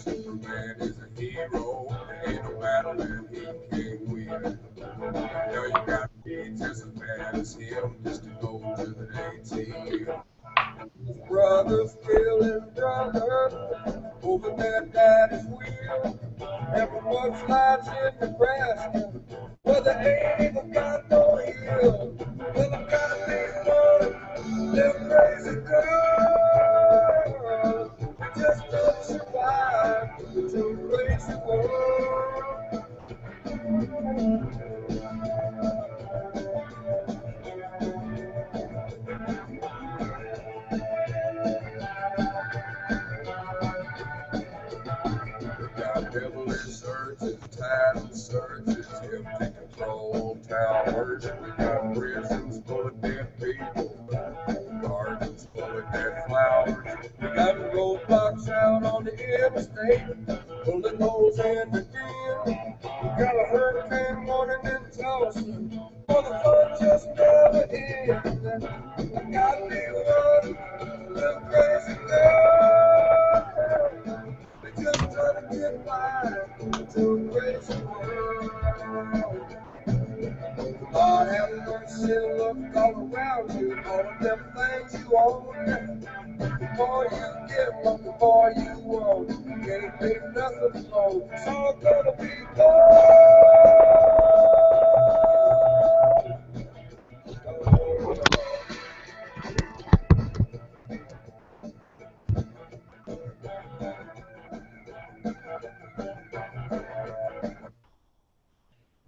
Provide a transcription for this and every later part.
Superman is a hero, there ain't no battle that he can't win. Now you gotta be just as bad as him just to go to the ATM. Brothers killing brothers over their daddy's wheel. Never much lives in Nebraska, where they ain't even got no hill. Well, I gotta be one, them crazy girls. They just don't survive to a crazy world. We got devil insurgents, title searches, empty control towers. We got prisons full of dead people, gardens full of dead flowers. We got roadblocks out on the interstate, bullet holes in the den. We got a hurricane warning in Tulsa, for the fun just never ends. I got me one little crazy girl. They just trying to get by to a crazy world. Lord have mercy, look all around you, all of them things you own. Before you get one, before you want, you can't leave nothing alone. It's all gonna be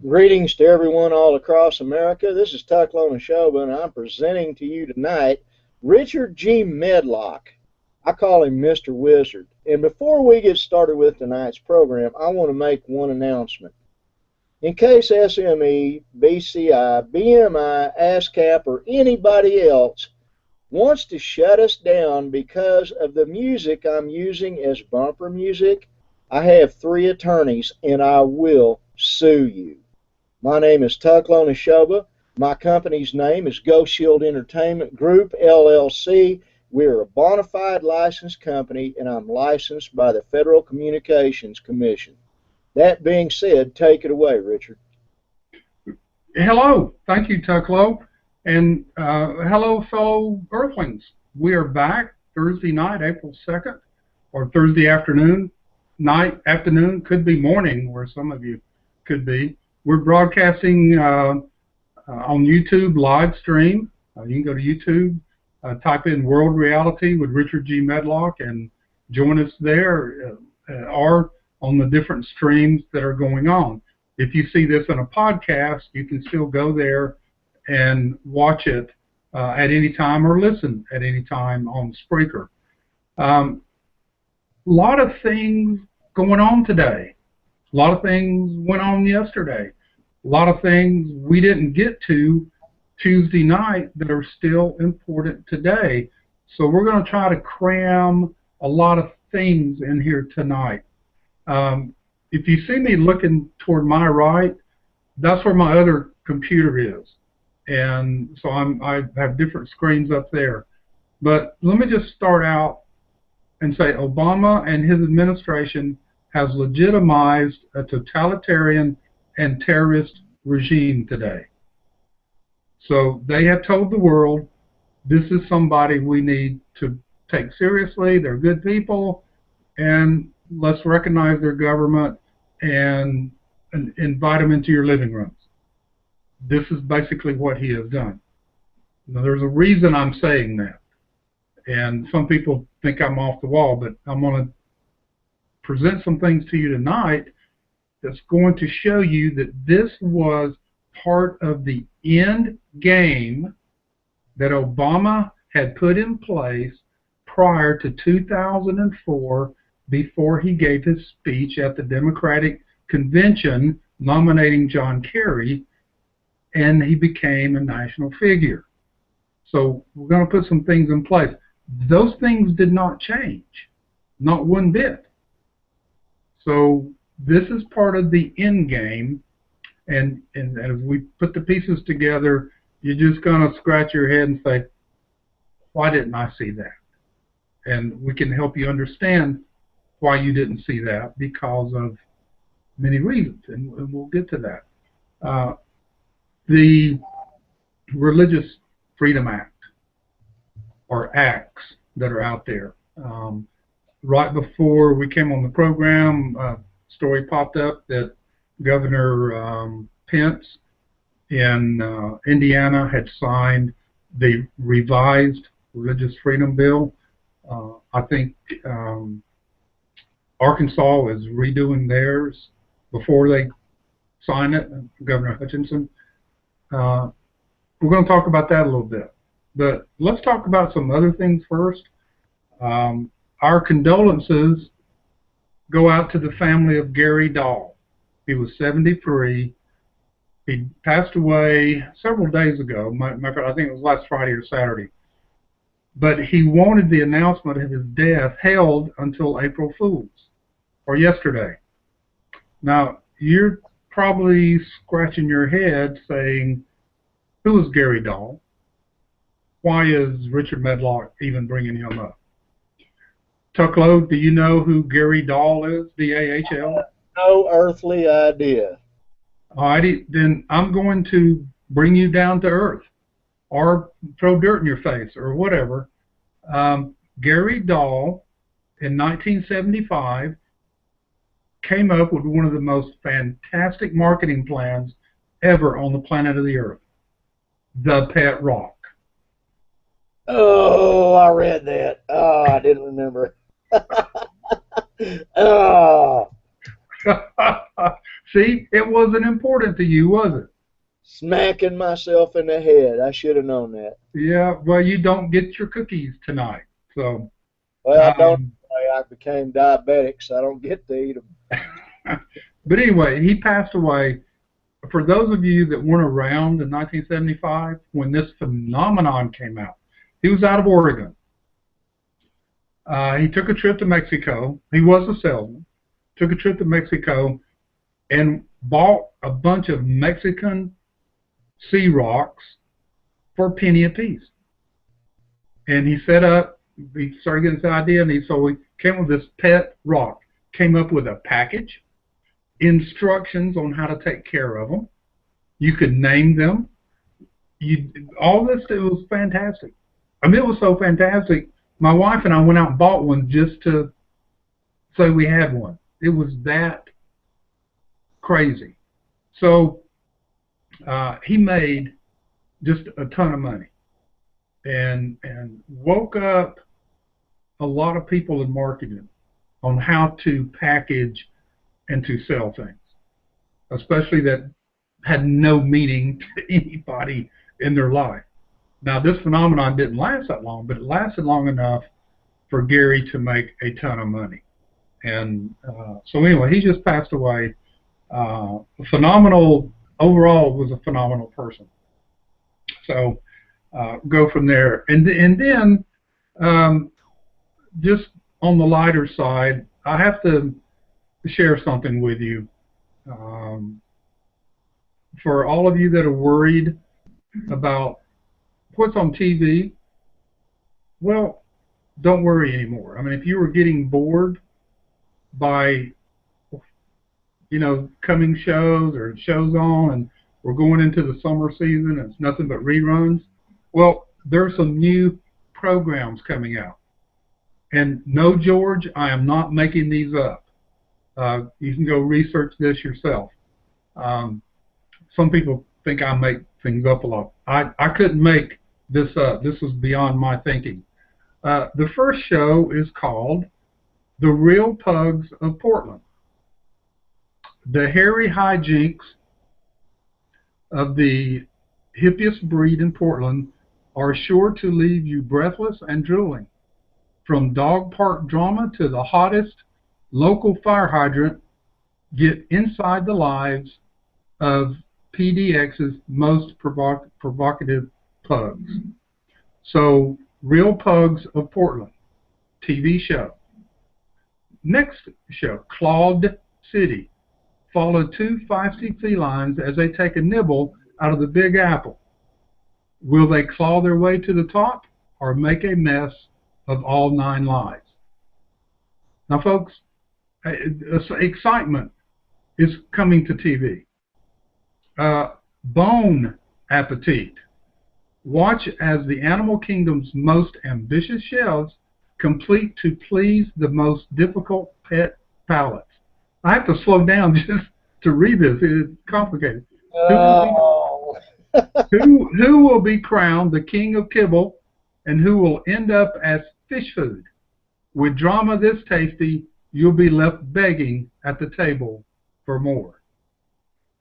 Greetings to everyone all across America. This is Tucklone and Shoba, and I'm presenting to you tonight Richard G. Medlock. I call him Mr. Wizard. And before we get started with tonight's program, I want to make one announcement. In case SME, BCI, BMI, ASCAP, or anybody else wants to shut us down because of the music I'm using as bumper music, I have 3 attorneys, and I will sue you. My name is Tucklone and Shoba. My company's name is Go Shield Entertainment Group, LLC. We're a bona fide licensed company, and I'm licensed by the Federal Communications Commission. That being said, take it away, Richard. Hello. Thank you, Tucklone. And hello, fellow Earthlings. We are back Thursday night, April 2nd, or Thursday afternoon, afternoon, could be morning, where some of you could be. We're broadcasting on YouTube live stream. You can go to YouTube, type in World Reality with Richard G. Medlock, and join us there, or on the different streams that are going on. If you see this in a podcast, you can still go there and watch it at any time or listen at any time on Spreaker. A lot of things going on today. A lot of things went on yesterday. A lot of things we didn't get to Tuesday night that are still important today. So we're going to try to cram a lot of things in here tonight. If you see me looking toward my right, that's where my other computer is. And so I have different screens up there. But let me just start out and say Obama and his administration has legitimized a totalitarian and terrorist regime today. So they have told the world, this is somebody we need to take seriously, they're good people, and let's recognize their government and invite them into your living rooms. This is basically what he has done. Now, there's a reason I'm saying that. And some people think I'm off the wall, but I'm going to present some things to you tonight that's going to show you that this was part of the end game that Obama had put in place prior to 2004, before he gave his speech at the Democratic Convention nominating John Kerry and he became a national figure. So we're going to put some things in place. Those things did not change, not one bit. So this is part of the end game, and as we put the pieces together, you're just going to scratch your head and say, why didn't I see that? And we can help you understand why you didn't see that, because of many reasons, and we'll get to that. The Religious Freedom Act, or acts that are out there. Right before we came on the program, a story popped up that Governor Pence in Indiana had signed the revised Religious Freedom Bill. I think Arkansas is redoing theirs before they sign it, Governor Hutchinson. We're going to talk about that a little bit. But let's talk about some other things first. Our condolences go out to the family of Gary Dahl. He was 73. He passed away several days ago. I think it was last Friday or Saturday. But he wanted the announcement of his death held until April Fool's, or yesterday. Now, you're probably scratching your head saying, who is Gary Dahl? Why is Richard Medlock even bringing him up? Tucklow, do you know who Gary Dahl is, D-A-H-L? No earthly idea. Alrighty, then I'm going to bring you down to earth, or throw dirt in your face, or whatever. Gary Dahl, in 1975, came up with one of the most fantastic marketing plans ever on the planet of the earth, the Pet Rock. Oh, I read that. Oh, I didn't remember. Oh. See, it wasn't important to you, was it? Smacking myself in the head. I should have known that. Yeah, well, you don't get your cookies tonight. So, well, I don't. I became diabetic, so I don't get to eat them. But anyway, he passed away. For those of you that weren't around in 1975, when this phenomenon came out, he was out of Oregon. He took a trip to Mexico. He was a salesman. Took a trip to Mexico and bought a bunch of Mexican sea rocks for a penny a piece. And he set up, he started getting this idea, and so he came up with this pet rock. Came up with a package, instructions on how to take care of them. You could name them. All this, it was fantastic. I mean, it was so fantastic. My wife and I went out and bought one just to say we had one. It was that crazy. So he made just a ton of money and woke up a lot of people in marketing on how to package and to sell things, especially that had no meaning to anybody in their life. Now, this phenomenon didn't last that long, but it lasted long enough for Gary to make a ton of money. And so anyway, he just passed away. Phenomenal, overall was a phenomenal person. So go from there. And then just on the lighter side, I have to share something with you. For all of you that are worried about what's on TV, well, don't worry anymore. I mean, if you were getting bored by, coming shows or shows on, and we're going into the summer season and it's nothing but reruns, well, there's some new programs coming out. And no, George, I am not making these up. You can go research this yourself. Some people think I make things up a lot. I couldn't make this up. This was beyond my thinking. The first show is called The Real Pugs of Portland. The hairy hijinks of the hippiest breed in Portland are sure to leave you breathless and drooling. From dog park drama to the hottest local fire hydrant, get inside the lives of PDX's most provocative pugs. So, Real Pugs of Portland, TV show. Next show, Clawed City. Follow two feisty felines as they take a nibble out of the Big Apple. Will they claw their way to the top or make a mess of all 9 lives? Now, folks, excitement is coming to TV. Bone Appetit. Watch as the animal kingdom's most ambitious chefs complete to please the most difficult pet palates. I have to slow down just to read this. It's complicated. Oh. Who will be crowned the king of kibble, and who will end up as fish food? With drama this tasty, you'll be left begging at the table for more.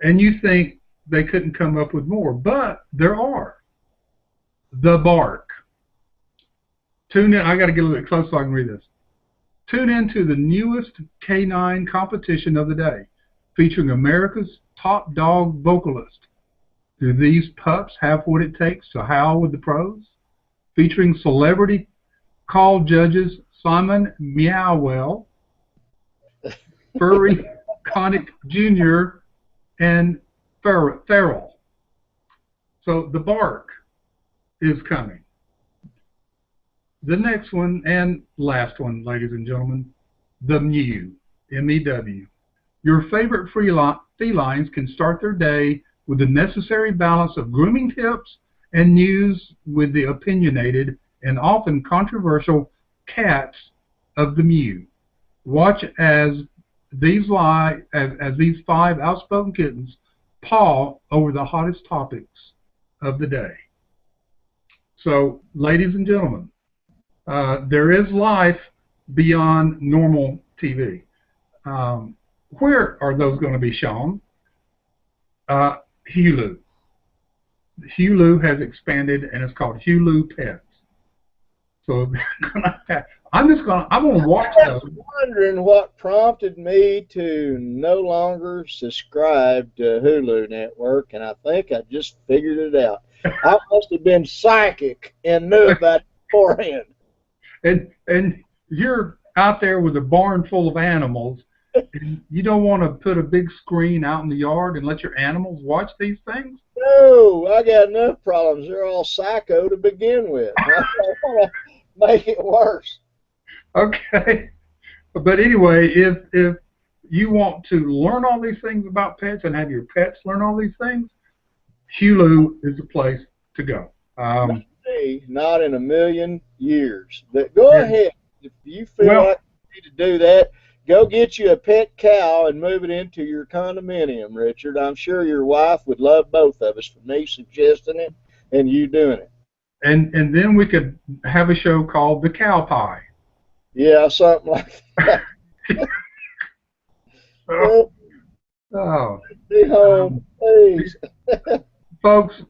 And you think they couldn't come up with more, but there are. The Bark. Tune in. I got to get a little bit close so I can read this. Tune in to the newest canine competition of the day, featuring America's top dog vocalist. Do these pups have what it takes to howl with the pros? Featuring celebrity call judges Simon Meowwell, Furry Connick Jr., and Farrell. So the Bark is coming. The next one and last one, ladies and gentlemen, the Mew, M-E-W. Your favorite felines can start their day with the necessary balance of grooming tips and news with the opinionated and often controversial cats of the Mew. Watch as these 5 outspoken kittens paw over the hottest topics of the day. So, ladies and gentlemen, there is life beyond normal TV. Where are those going to be shown? Hulu. Hulu has expanded, and it's called Hulu Pets. So I'm going to watch those. I was wondering what prompted me to no longer subscribe to Hulu Network, and I think I just figured it out. I must have been psychic and knew about it beforehand. And you're out there with a barn full of animals, and you don't want to put a big screen out in the yard and let your animals watch these things? No, I got enough problems. They're all psycho to begin with. I don't want to make it worse. Okay. But anyway, if you want to learn all these things about pets and have your pets learn all these things, Hulu is the place to go. Not in a million years. But go ahead. If you feel like you need to do that, go get you a pet cow and move it into your condominium, Richard. I'm sure your wife would love both of us for me suggesting it and you doing it. And then we could have a show called The Cow Pie. Yeah, something like that. Be home, please. Folks,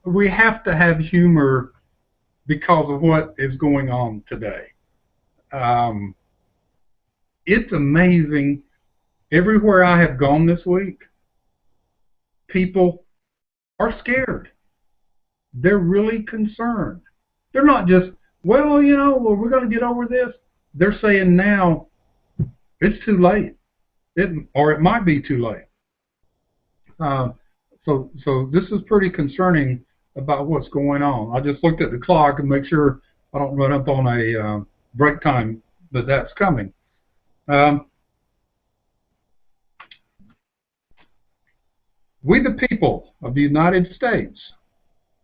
we have to have humor because of what is going on today. It's amazing. Everywhere I have gone this week, people are scared. They're really concerned. They're not just, we're going to get over this. They're saying now it's too late, or it might be too late. So this is pretty concerning about what's going on. I just looked at the clock and make sure I don't run up on a break time that's coming. We the people of the United States,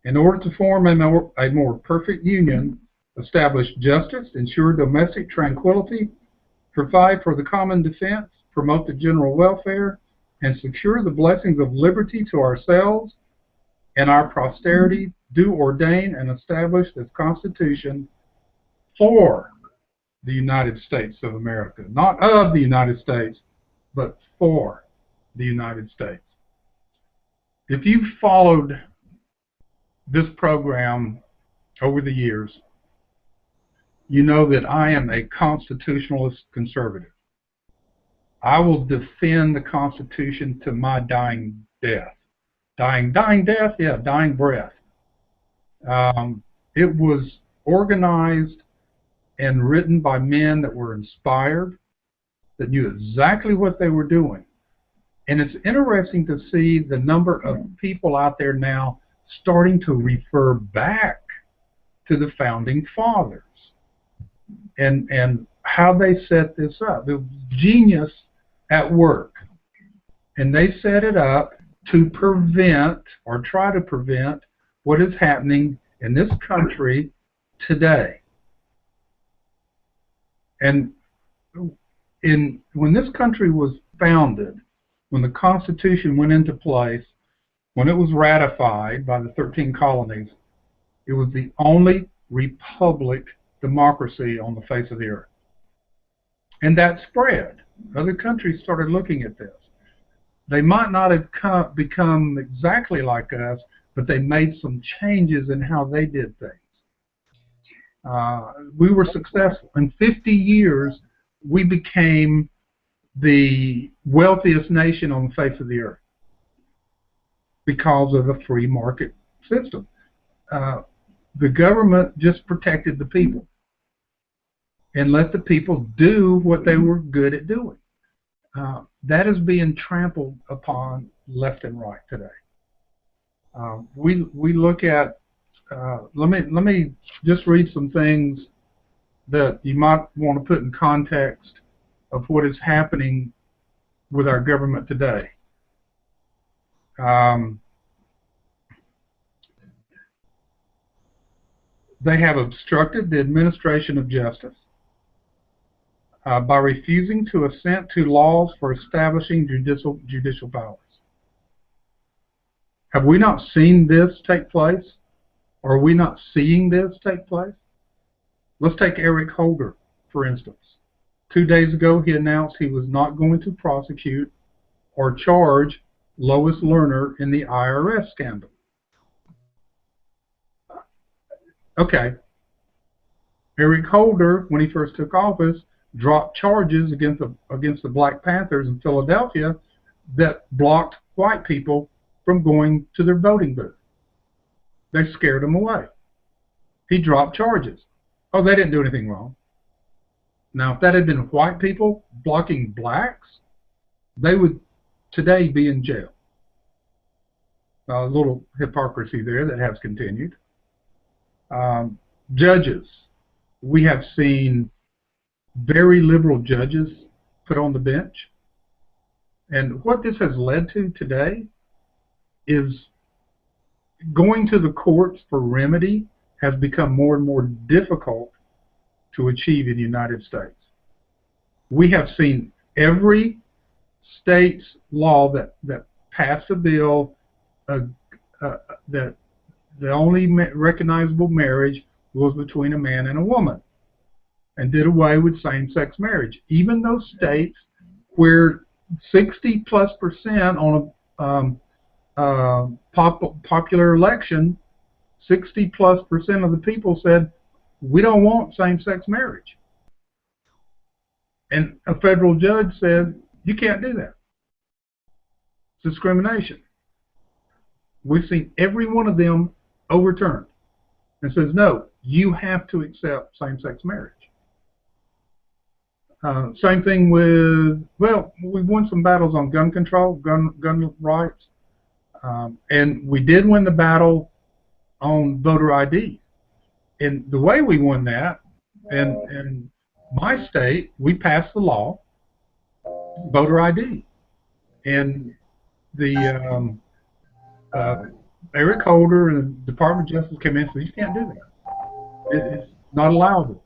in order to form a more perfect union, establish justice, ensure domestic tranquility, provide for the common defense, promote the general welfare, and secure the blessings of liberty to ourselves and our posterity, do ordain and establish this Constitution for the United States of America. Not of the United States, but for the United States. If you've followed this program over the years, you know that I am a constitutionalist conservative. I will defend the Constitution to my dying dying death, yeah, dying breath. It was organized and written by men that were inspired, that knew exactly what they were doing. And it's interesting to see the number of people out there now starting to refer back to the founding fathers and how they set this up. It was genius at work. And they set it up to prevent, or try to prevent, what is happening in this country today. And when this country was founded, when the Constitution went into place, when it was ratified by the 13 colonies, it was the only republic democracy on the face of the earth. And that spread. Other countries started looking at this. They might not have become exactly like us, but they made some changes in how they did things. We were successful. In 50 years, we became the wealthiest nation on the face of the earth because of a free market system. The government just protected the people and let the people do what they were good at doing. That is being trampled upon left and right today. We look at, let me just read some things that you might want to put in context of what is happening with our government today. They have obstructed the administration of justice by refusing to assent to laws for establishing judicial powers. Have we not seen this take place? Or are we not seeing this take place? Let's take Eric Holder, for instance. 2 days ago, he announced he was not going to prosecute or charge Lois Lerner in the IRS scandal. Okay. Eric Holder, when he first took office, dropped charges against the Black Panthers in Philadelphia that blocked white people from going to their voting booth. They scared them away. He dropped charges. Oh, they didn't do anything wrong. Now, if that had been white people blocking blacks, they would today be in jail. A little hypocrisy there that has continued. Judges. We have seen very liberal judges put on the bench. And what this has led to today is going to the courts for remedy has become more and more difficult to achieve in the United States. We have seen every state's law that passed a bill that the only recognizable marriage was between a man and a woman, and did away with same-sex marriage. Even those states where 60+% on a popular election, 60+% of the people said, we don't want same-sex marriage. And a federal judge said, you can't do that. It's discrimination. We've seen every one of them overturned and says, no, you have to accept same-sex marriage. Same thing with, well, we've won some battles on gun control, gun rights, and we did win the battle on voter ID. And the way we won that, in my state, we passed the law, voter ID. And the Eric Holder and the Department of Justice came in and said, you can't do that. It's not allowable.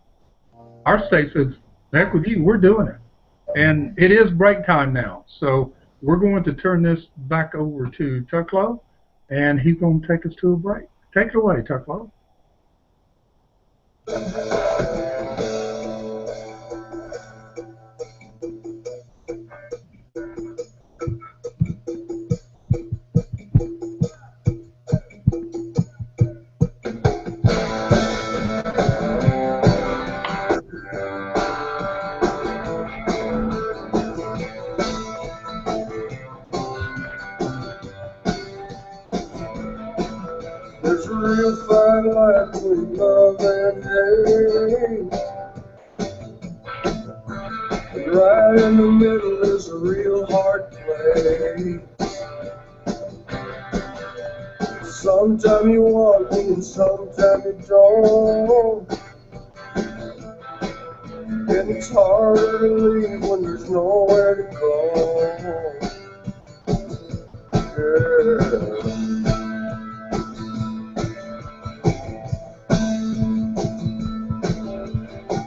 Our state says, heck with you, we're doing it. And it is break time now. So we're going to turn this back over to Tucklow, and he's going to take us to a break. Take it away, Tucklow. line like between love and hate. And right in the middle is a real hard place. Sometimes you want me and sometimes you don't. And it's harder to leave when there's nowhere to go. Yeah.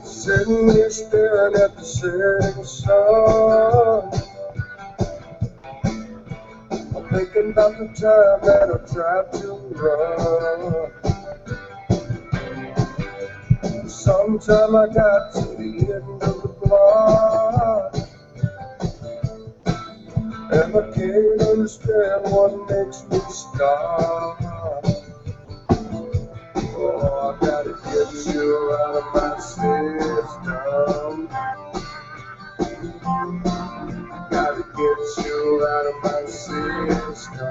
Sitting here staring at the setting sun, I'm thinking about the time that I tried to run. Sometime I got to the end of the block, and I can't understand what makes me stop. Oh, I gotta get you out of my system. Gotta get you out of my system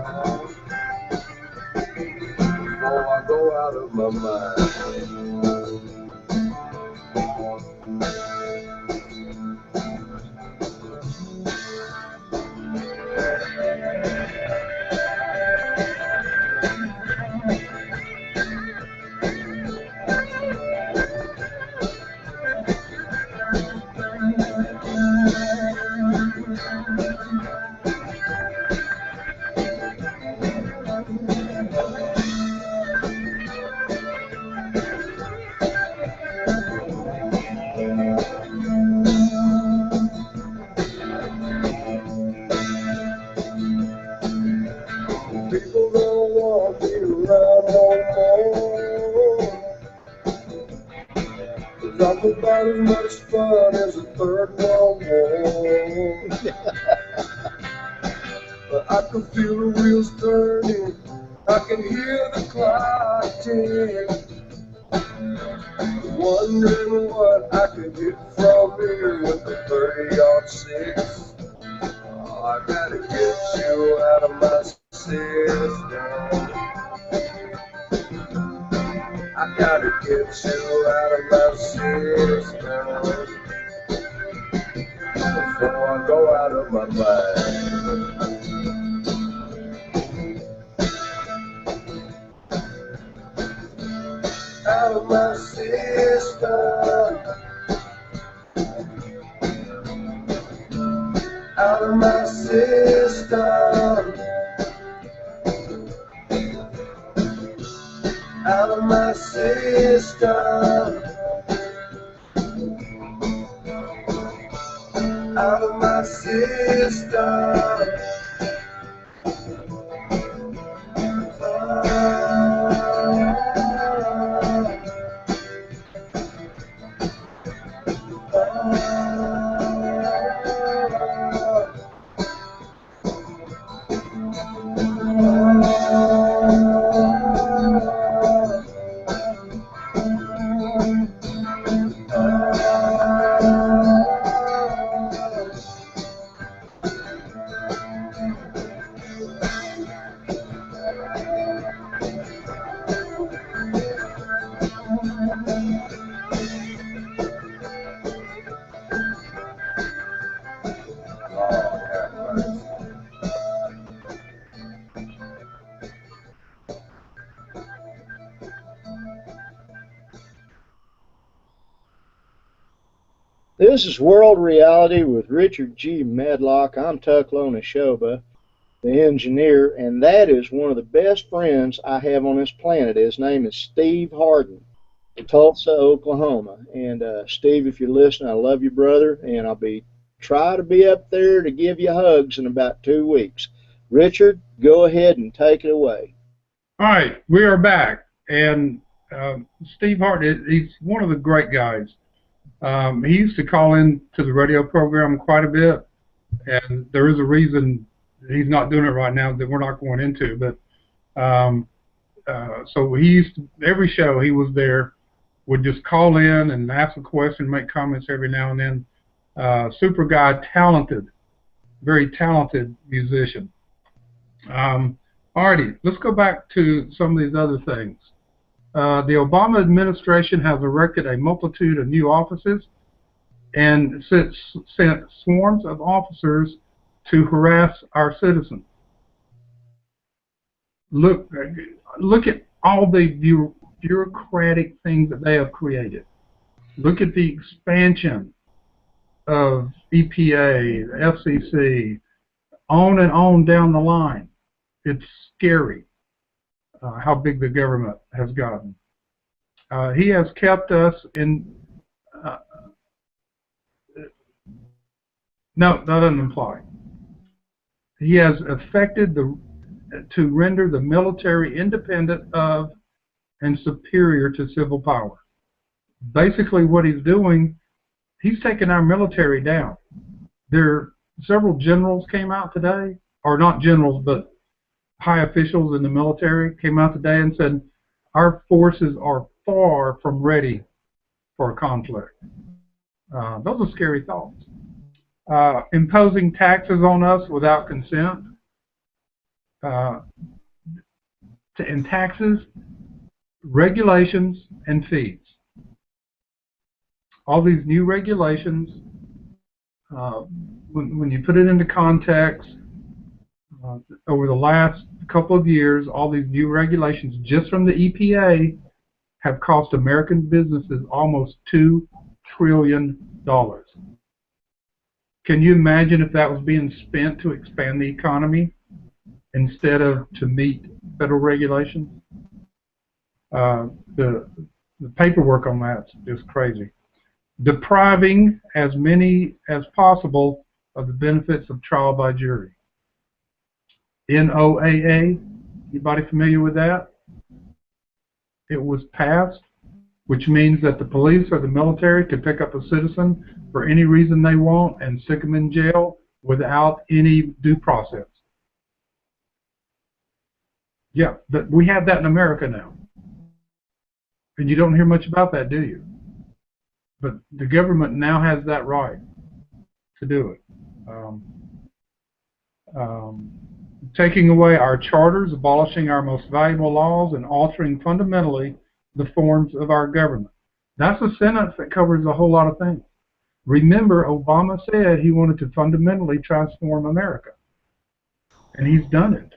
before I go out of my mind. People don't want me around no more. 'Cause I'm about as much fun as a third world war. But I can feel the wheels turning, I can hear the clock tick. Wondering what I could get from here with the 30-06. Oh, I gotta get you out of my system. I gotta get you out of my system before I go out of my mind. Out of my system. Out of my system. Out of my system. Out of my system. This is World Reality with Richard G. Medlock. I'm Tucklone Ashoba, the engineer, and that is one of the best friends I have on this planet. His name is Steve Harden, Tulsa, Oklahoma. And Steve, if you're listening, I love you, brother, and try to be up there to give you hugs in about 2 weeks. Richard, go ahead and take it away. All right, we are back, and Steve Harden, he's one of the great guys. He used to call in to the radio program quite a bit, and there is a reason he's not doing it right now that we're not going into. But so he used to, every show he was there, would just call in and ask a question, make comments every now and then. Super guy, talented, very talented musician. Alrighty, let's go back to some of these other things. The Obama administration has erected a multitude of new offices and sent swarms of officers to harass our citizens. Look at all the bureaucratic things that they have created. Look at the expansion of EPA, FCC, on and on down the line. It's scary how big the government has gotten. He has kept us in. No, that doesn't apply. He has affected to render the military independent of and superior to civil power. Basically, what he's doing, he's taking our military down. Several generals came out today, or not generals, but high officials in the military came out today and said, our forces are far from ready for a conflict. Those are scary thoughts. Imposing taxes on us without consent. And taxes, regulations, and fees. All these new regulations, when you put it into context, over the last couple of years, all these new regulations just from the EPA have cost American businesses almost $2 trillion. Can you imagine if that was being spent to expand the economy instead of to meet federal regulations? The paperwork on that's just crazy. Depriving as many as possible of the benefits of trial by jury. NOAA, anybody familiar with that? It was passed, which means that the police or the military could pick up a citizen for any reason they want and stick them in jail without any due process. Yeah, but we have that in America now. And you don't hear much about that, do you? But the government now has that right to do it. Taking away our charters, abolishing our most valuable laws, and altering fundamentally the forms of our government. That's a sentence that covers a whole lot of things. Remember, Obama said he wanted to fundamentally transform America. And he's done it.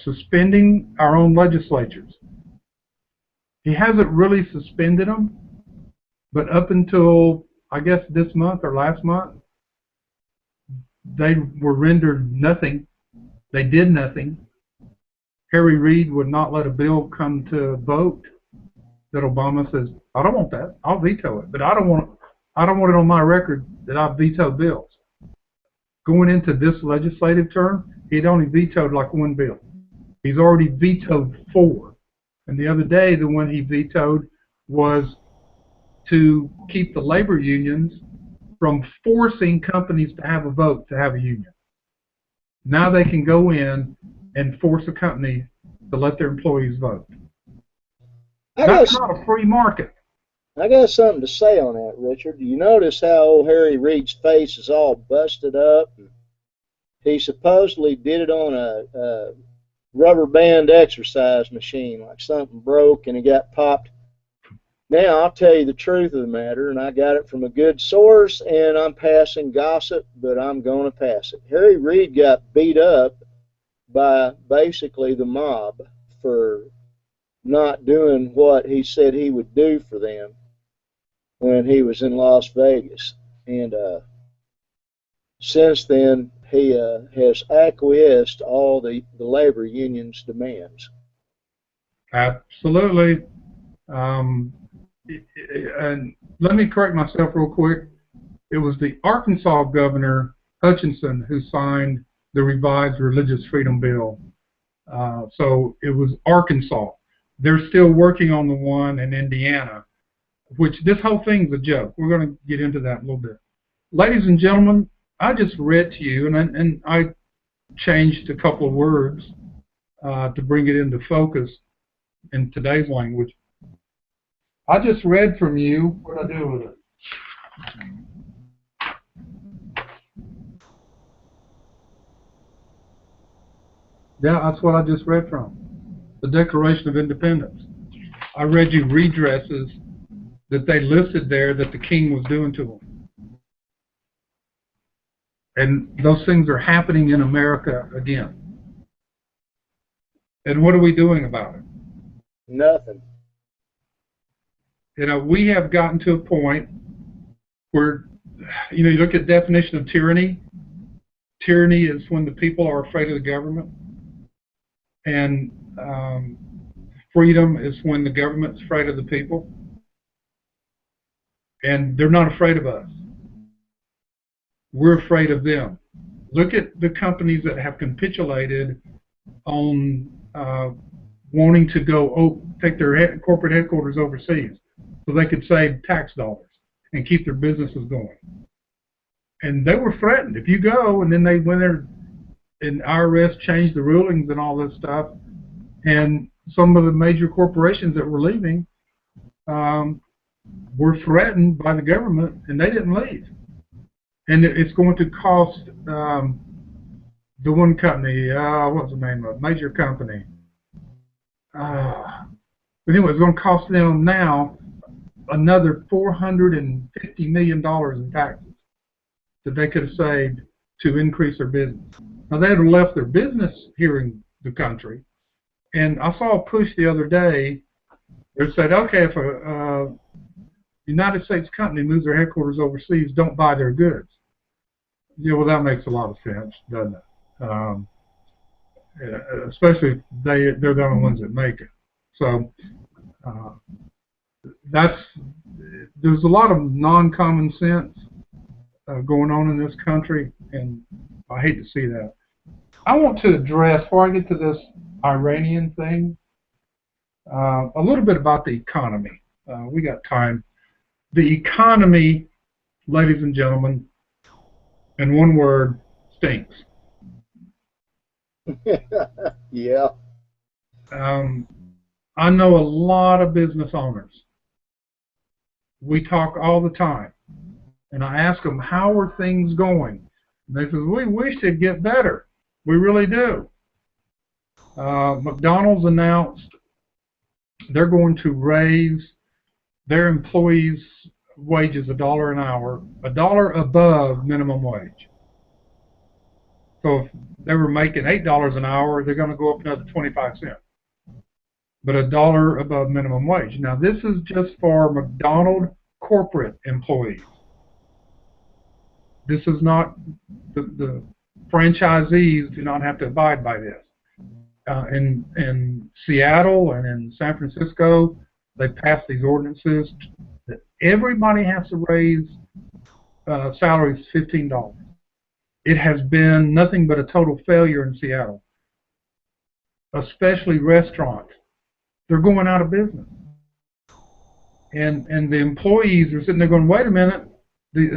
Suspending our own legislatures. He hasn't really suspended them, but up until, I guess, this month or last month, they were rendered nothing. They did nothing. Harry Reid would not let a bill come to a vote that Obama says, I don't want that. I'll veto it. But I don't want it on my record that I veto bills. Going into this legislative term, he'd only vetoed like one bill. He's already vetoed 4. And the other day, the one he vetoed was to keep the labor unions from forcing companies to have a vote to have a union. Now they can go in and force a company to let their employees vote. That's not a free market. I got something to say on that, Richard. Do you notice how old Harry Reid's face is all busted up? He supposedly did it on a rubber band exercise machine, like something broke and it got popped. Now, I'll tell you the truth of the matter, and I got it from a good source, and I'm passing gossip, but I'm going to pass it. Harry Reid got beat up by basically the mob for not doing what he said he would do for them when he was in Las Vegas. And since then, he has acquiesced all the labor union's demands. Absolutely. And let me correct myself real quick. It was the Arkansas governor, Hutchinson, who signed the revised Religious Freedom Bill. So it was Arkansas. They're still working on the one in Indiana, which this whole thing's a joke. We're going to get into that in a little bit. Ladies and gentlemen, I just read to you, and I changed a couple of words to bring it into focus in today's language. I just read from you. What did I do with it? Yeah, that's what I just read from. the Declaration of Independence. I read you redresses that they listed there that the king was doing to them. And those things are happening in America again. And what are we doing about it? Nothing. You know, we have gotten to a point where, you know, you look at the definition of tyranny. Tyranny is when the people are afraid of the government. And freedom is when the government's afraid of the people. And they're not afraid of us. We're afraid of them. Look at the companies that have capitulated on wanting to go take their corporate headquarters overseas so they could save tax dollars and keep their businesses going. And they were threatened. If you go, and then they went there, and IRS changed the rulings and all this stuff, and some of the major corporations that were leaving were threatened by the government, and they didn't leave. And it's going to cost the one company, what's the name of it? Major company. But anyway, it's going to cost them now another $450 million in taxes that they could have saved to increase their business. Now, they had left their business here in the country, and I saw a push the other day that said, okay, if a United States company moves their headquarters overseas, don't buy their goods. Yeah, well, that makes a lot of sense, doesn't it? Especially if they're the only ones that make it. So there's a lot of non-common sense going on in this country, and I hate to see that. I want to address, before I get to this Iranian thing, a little bit about the economy. We got time. The economy, ladies and gentlemen, in one word, stinks. Yeah. I know a lot of business owners. We talk all the time, and I ask them, how are things going? And they say, we wish it'd get better. We really do. McDonald's announced they're going to raise their employees' wages $1 an hour, $1 above minimum wage. So if they were making $8 an hour, they're going to go up another 25 cents. But $1 above minimum wage. Now, this is just for McDonald's corporate employees. This is not, the franchisees do not have to abide by this. In Seattle and in San Francisco, they passed these ordinances that everybody has to raise salaries $15. It has been nothing but a total failure in Seattle, especially restaurants. They're going out of business. And the employees are sitting there going, wait a minute,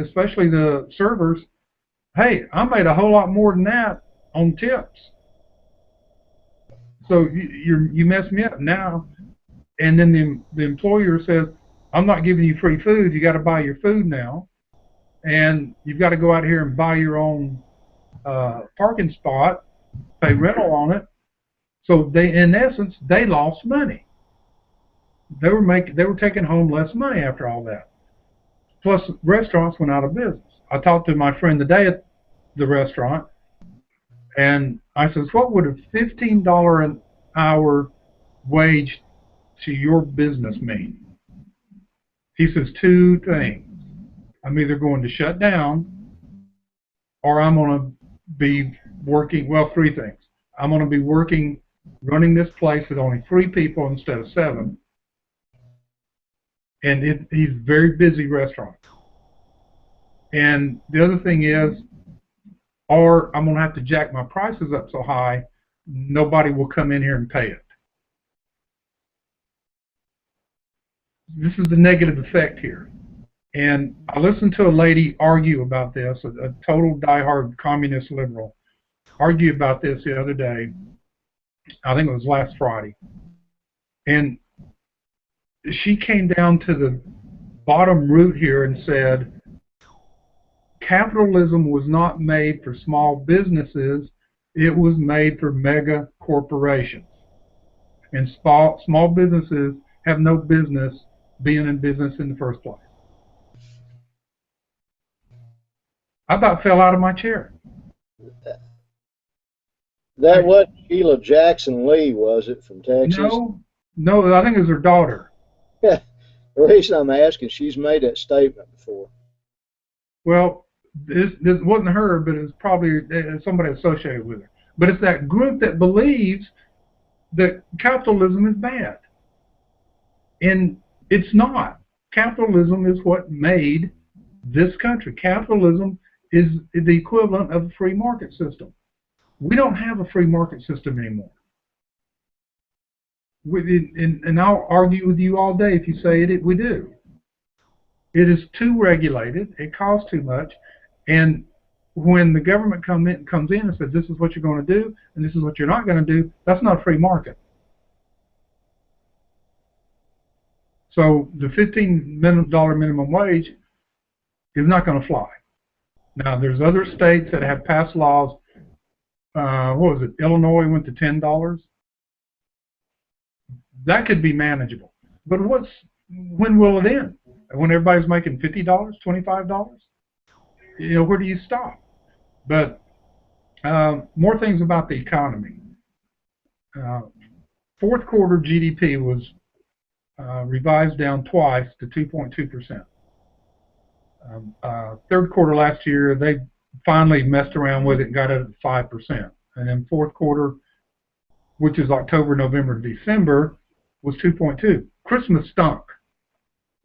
especially the servers, hey, I made a whole lot more than that on tips. So you messed me up now. And then the employer says, I'm not giving you free food. You got to buy your food now. And you've got to go out here and buy your own parking spot, pay rental on it. So in essence, they lost money. They were taking home less money after all that. Plus, restaurants went out of business. I talked to my friend today at the restaurant, and I says, what would a $15 an hour wage to your business mean? He says, two things. I'm either going to shut down, or I'm going to be working, well, three things. I'm going to be working, running this place with only 3 people instead of 7. And he's a very busy restaurant. And the other thing is, or I'm going to have to jack my prices up so high, nobody will come in here and pay it. This is the negative effect here. And I listened to a lady argue about this, a total diehard communist liberal, argue about this the other day. I think it was last Friday. And she came down to the bottom root here and said, capitalism was not made for small businesses, it was made for mega corporations. and small businesses have no business being in business in the first place. I about fell out of my chair. That wasn't Sheila Jackson Lee, was it, from Texas? No, I think it was her daughter. The reason I'm asking, she's made that statement before. Well, this wasn't her, but it was probably somebody associated with her. But it's that group that believes that capitalism is bad. And it's not. Capitalism is what made this country. Capitalism is the equivalent of a free market system. We don't have a free market system anymore. And I'll argue with you all day if you say we do. It is too regulated. It costs too much. And when the government comes in and says, this is what you're going to do, and this is what you're not going to do, that's not a free market. So the $15 minimum wage is not going to fly. Now, there's other states that have passed laws. What was it? Illinois went to $10. That could be manageable. But when will it end? When everybody's making $50, $25? Where do you stop? But more things about the economy. Fourth quarter GDP was revised down twice to 2.2%. Third quarter last year, they finally messed around with it and got it at 5%. And then fourth quarter, which is October, November, December, was 2.2. Christmas stunk.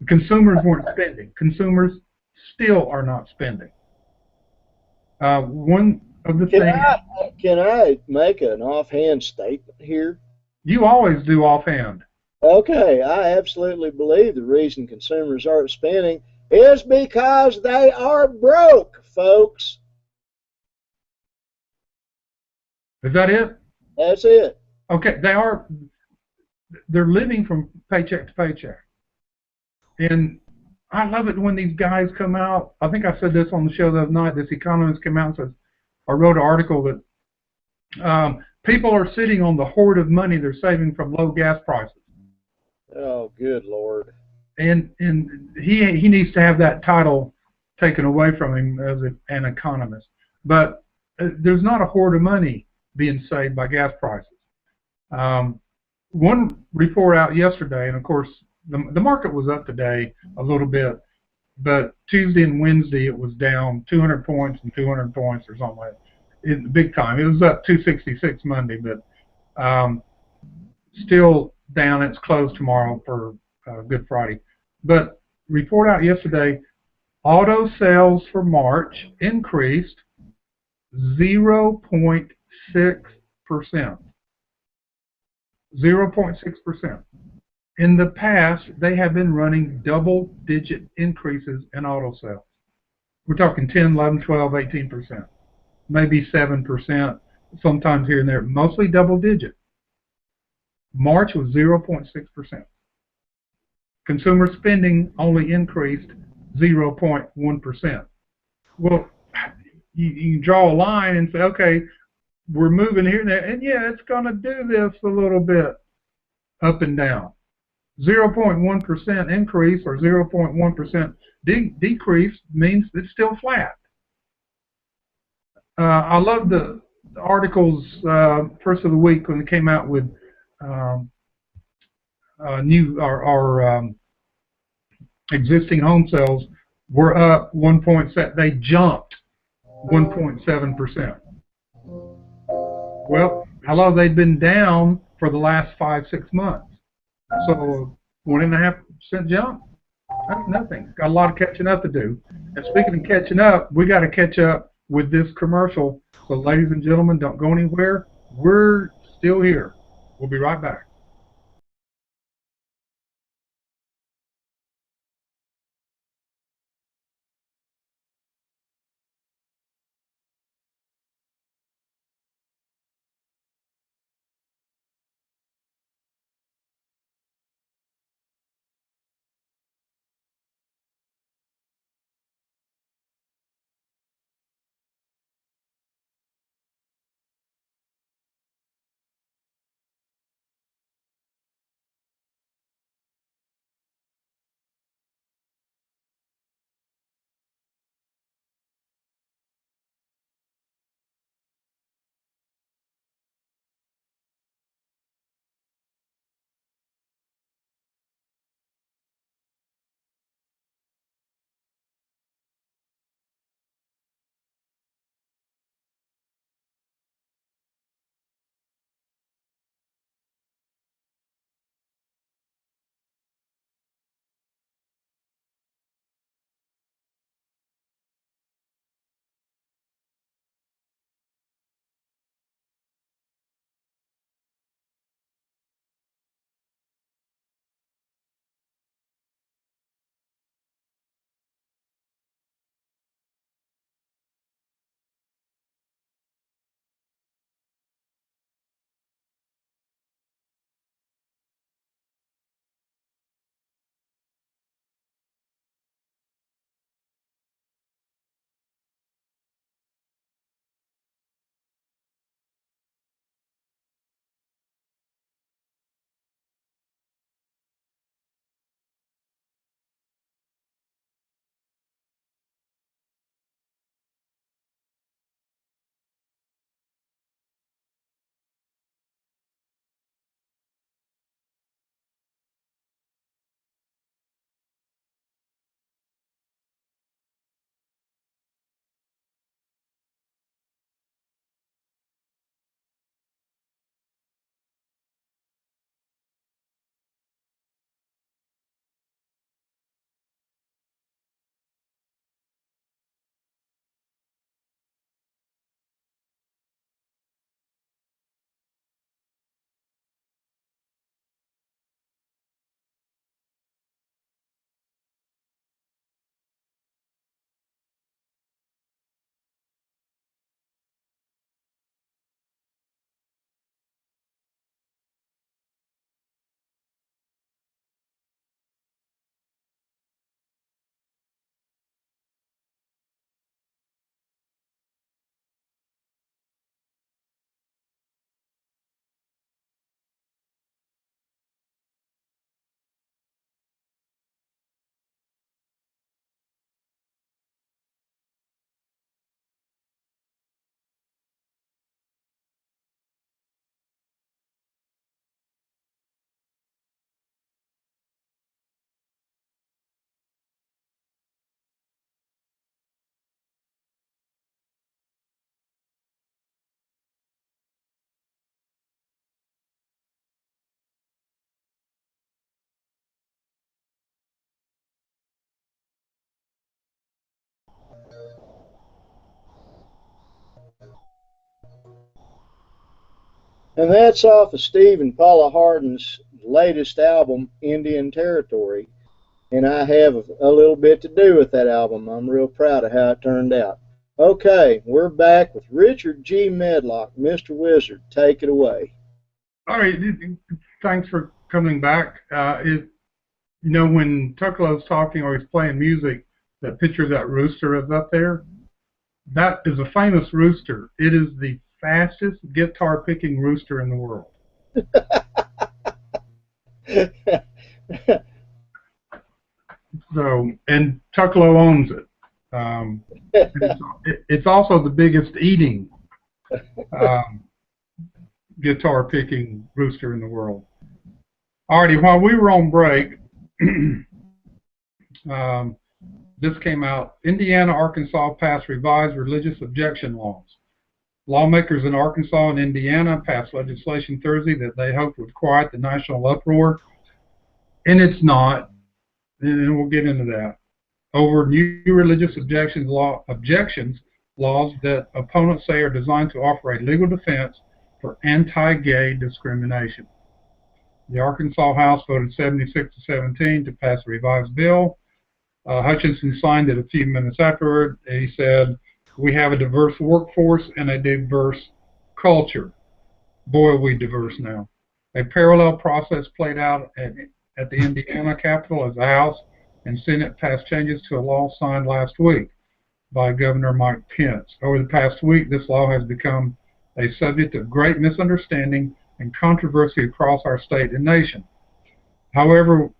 Consumers weren't spending. Consumers still are not spending. One of the things... Can I make an offhand statement here? You always do offhand. Okay, I absolutely believe the reason consumers aren't spending is because they are broke, folks. Is that it? That's it. Okay, they're living from paycheck to paycheck. And I love it when these guys come out. I think I said this on the show the other night. This economist came out and says, I wrote an article that people are sitting on the hoard of money they're saving from low gas prices. Oh, good Lord. And he needs to have that title taken away from him as an economist. But there's not a hoard of money being saved by gas prices. One report out yesterday, and of course the market was up today a little bit, but Tuesday and Wednesday it was down 200 points and 200 points or something like that. Big time. It was up 266 Monday, but still down. It's closed tomorrow for Good Friday. But report out yesterday, auto sales for March increased 0.6%. 0.6%. In the past, they have been running double-digit increases in auto sales. We're talking 10, 11, 12, 18%, maybe 7%, sometimes here and there, mostly double-digit. March was 0.6%. Consumer spending only increased 0.1%. Well, you draw a line and say, okay, we're moving here and there, and yeah, it's going to do this a little bit up and down. 0.1% increase or 0.1% decrease means it's still flat. I love the articles first of the week when they came out with existing home sales were up 1.7. They jumped 1.7%. Well, hello, they've been down for the last 5-6 months. So 1.5% jump, that's nothing. Got a lot of catching up to do. And speaking of catching up, we got to catch up with this commercial. So ladies and gentlemen, don't go anywhere. We're still here. We'll be right back. And that's off of Steve and Paula Hardin's latest album, Indian Territory. And I have a little bit to do with that album. I'm real proud of how it turned out. Okay, we're back with Richard G. Medlock. Mr. Wizard, take it away. All right, thanks for coming back. You know, when Tucklow's talking or he's playing music, that picture of that rooster is up there. That is a famous rooster. It is the fastest guitar-picking rooster in the world. So, and Tucklow owns it. It's also the biggest eating guitar-picking rooster in the world. Alrighty, while we were on break, this came out. Indiana, Arkansas passed revised religious objection laws. Lawmakers in Arkansas and Indiana passed legislation Thursday that they hoped would quiet the national uproar, and it's not. And we'll get into that. Over new religious objections laws that opponents say are designed to offer a legal defense for anti-gay discrimination. The Arkansas House voted 76-17 to pass a revised bill. Hutchinson signed it a few minutes afterward. He said, "We have a diverse workforce and a diverse culture." Boy, are we diverse now. A parallel process played out at the Indiana Capitol as the House and Senate passed changes to a law signed last week by Governor Mike Pence. Over the past week, this law has become a subject of great misunderstanding and controversy across our state and nation. However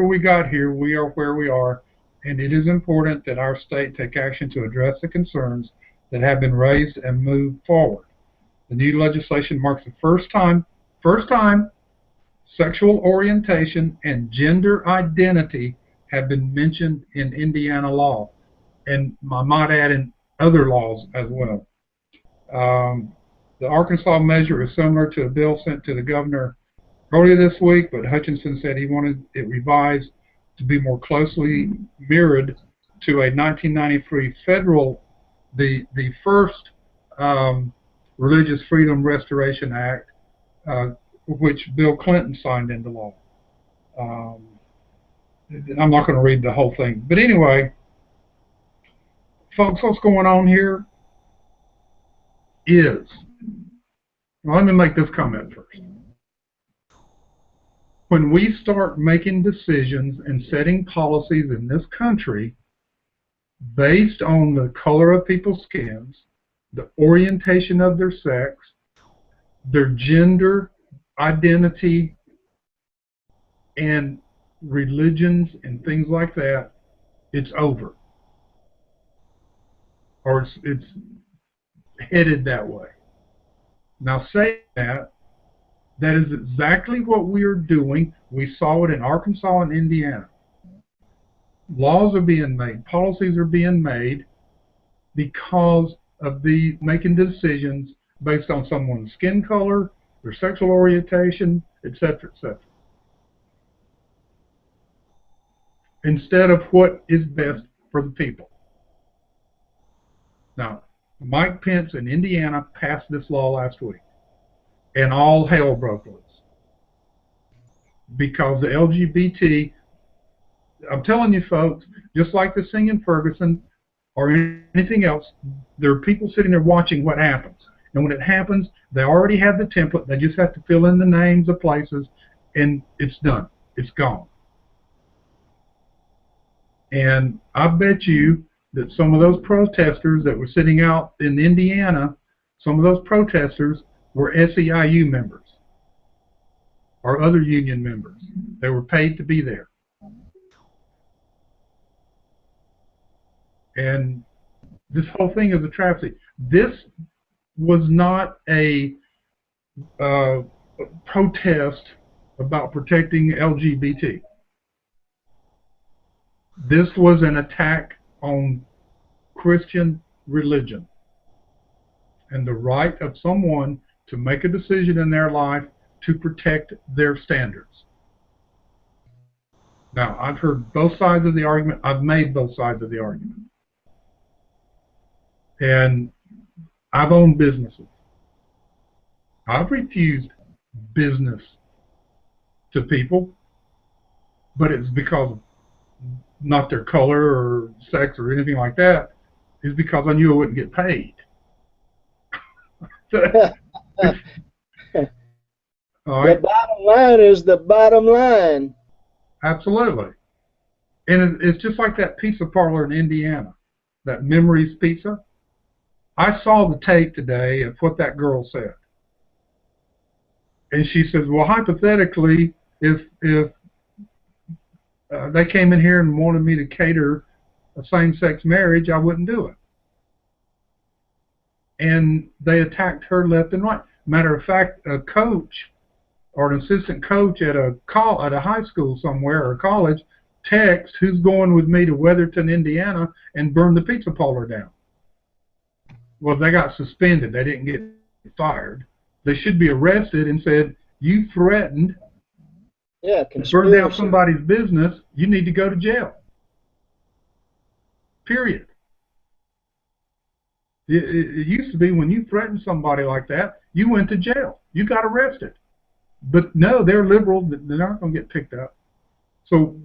we got here, we are where we are, and it is important that our state take action to address the concerns that have been raised and move forward. The new legislation marks the first time sexual orientation and gender identity have been mentioned in Indiana law, and I might add in other laws as well. The Arkansas measure is similar to a bill sent to the governor earlier this week, but Hutchinson said he wanted it revised to be more closely mirrored to a 1993 federal, the first Religious Freedom Restoration Act, which Bill Clinton signed into law. I'm not going to read the whole thing. But anyway, folks, what's going on here is, well, let me make this comment first. When we start making decisions and setting policies in this country based on the color of people's skins, the orientation of their sex, their gender identity, and religions and things like that, it's over. Or it's headed that way. Now, say that is exactly what we are doing. We saw it in Arkansas and Indiana. Laws are being made, policies are being made because of the making decisions based on someone's skin color, their sexual orientation, etc., etc. Instead of what is best for the people. Now, Mike Pence in Indiana passed this law last week, and all hell broke loose. Because the LGBT, I'm telling you folks, just like the singing Ferguson or anything else, there are people sitting there watching what happens. And when it happens, they already have the template. They just have to fill in the names of places, and it's done. It's gone. And I bet you that some of those protesters that were sitting out in Indiana, some of those protesters were SEIU members or other union members. They were paid to be there. And this whole thing is a travesty. This was not a protest about protecting LGBT. This was an attack on Christian religion and the right of someone to make a decision in their life to protect their standards. Now, I've heard both sides of the argument. I've made both sides of the argument. And I've owned businesses. I've refused business to people, but it's because of not their color or sex or anything like that. It's because I knew I wouldn't get paid. All right. The bottom line is the bottom line. Absolutely. And it's just like that pizza parlor in Indiana, that Memories Pizza. I saw the tape today of what that girl said. And she says, well, hypothetically, if they came in here and wanted me to cater a same-sex marriage, I wouldn't do it. And they attacked her left and right. Matter of fact, a coach or an assistant coach at a high school somewhere or college text who's going with me to Weatherton, Indiana, and burn the pizza parlor down. Well, they got suspended. They didn't get fired. They should be arrested and said, you threatened to burn down somebody's business, you need to go to jail. Period. It used to be when you threatened somebody like that, you went to jail. You got arrested. But no, they're liberal. They're not going to get picked up. So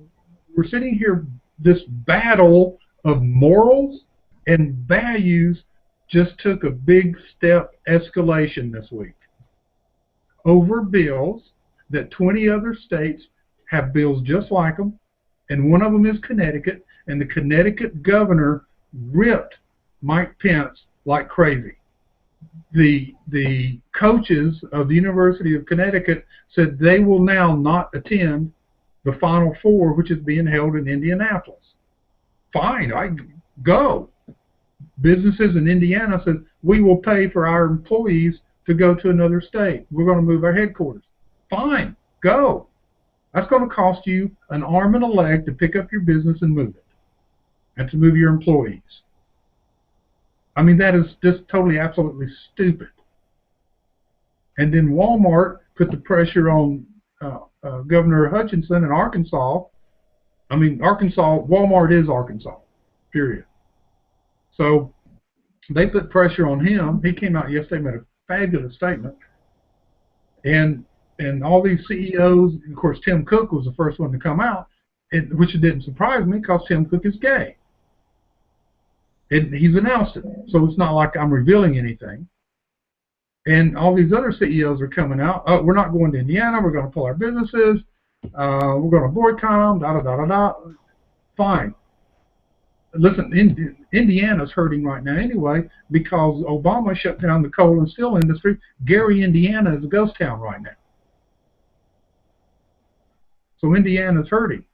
we're sitting here, this battle of morals and values just took a big step escalation this week over bills that 20 other states have bills just like them, and one of them is Connecticut, and the Connecticut governor ripped Mike Pence like crazy. The coaches of the University of Connecticut said they will now not attend the Final Four, which is being held in Indianapolis. Fine, I go. Businesses in Indiana said, we will pay for our employees to go to another state. We're going to move our headquarters. Fine, go. That's going to cost you an arm and a leg to pick up your business and move it, and to move your employees. I mean, that is just totally, absolutely stupid. And then Walmart put the pressure on Governor Hutchinson in Arkansas. I mean, Walmart is Arkansas, period. So they put pressure on him. He came out yesterday, made a fabulous statement. And all these CEOs, of course, Tim Cook was the first one to come out, which didn't surprise me because Tim Cook is gay. He's announced it, so it's not like I'm revealing anything. And all these other CEOs are coming out. Oh, we're not going to Indiana. We're going to pull our businesses. We're going to boycott them. Da da da da da. Fine. Listen, Indiana's hurting right now anyway because Obama shut down the coal and steel industry. Gary, Indiana is a ghost town right now. So Indiana's hurting.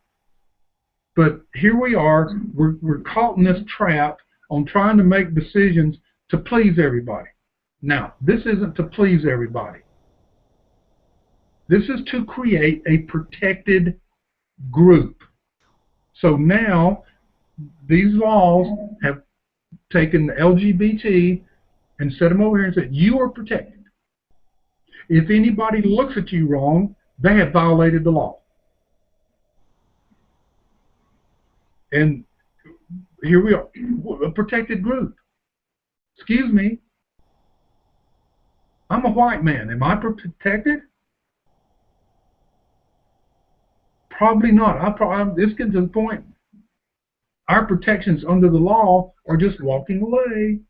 But here we are. We're caught in this trap on trying to make decisions to please everybody. Now, this isn't to please everybody. This is to create a protected group. So now, these laws have taken the LGBT and set them over here and said, you are protected. If anybody looks at you wrong, they have violated the law. And here we are, a protected group. Excuse me, I'm a white man. Am I protected? Probably not. This gets to the point. Our protections under the law are just walking away,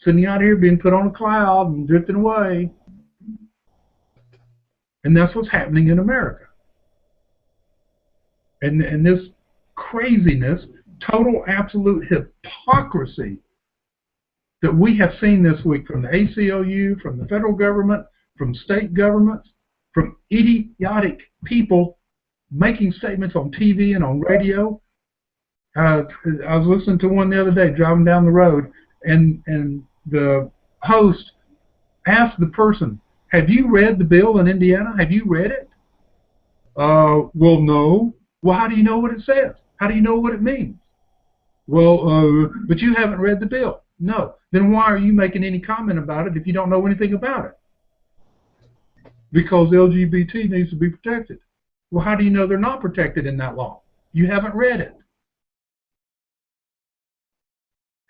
sitting out here being put on a cloud and drifting away. And that's what's happening in America. And this craziness, total absolute hypocrisy that we have seen this week from the ACLU, from the federal government, from state governments, from idiotic people making statements on TV and on radio. I was listening to one the other day driving down the road, and the host asked the person, have you read the bill in Indiana? Have you read it? Well, no. Well, how do you know what it says? How do you know what it means? Well, but you haven't read the bill. No. Then why are you making any comment about it if you don't know anything about it? Because LGBT needs to be protected. Well, how do you know they're not protected in that law? You haven't read it.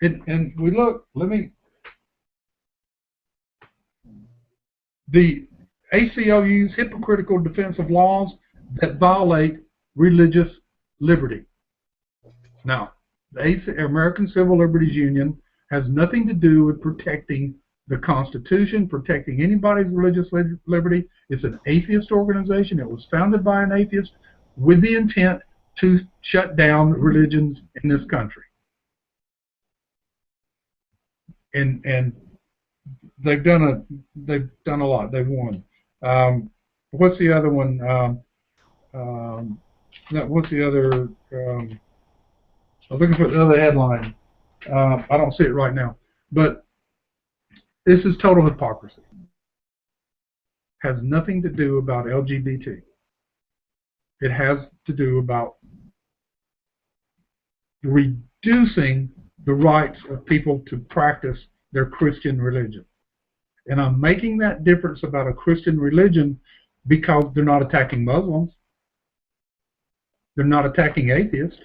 And we look, let me the ACLU's hypocritical defense of laws that violate religious liberty. Now, the American Civil Liberties Union has nothing to do with protecting the Constitution, protecting anybody's religious liberty. It's an atheist organization. It was founded by an atheist with the intent to shut down religions in this country. And they've done a lot. They've won. What's the other one? What's the other? I'm looking for the other headline. I don't see it right now. But this is total hypocrisy. Has nothing to do about LGBT. It has to do about reducing the rights of people to practice their Christian religion. And I'm making that difference about a Christian religion because they're not attacking Muslims. They're not attacking atheists.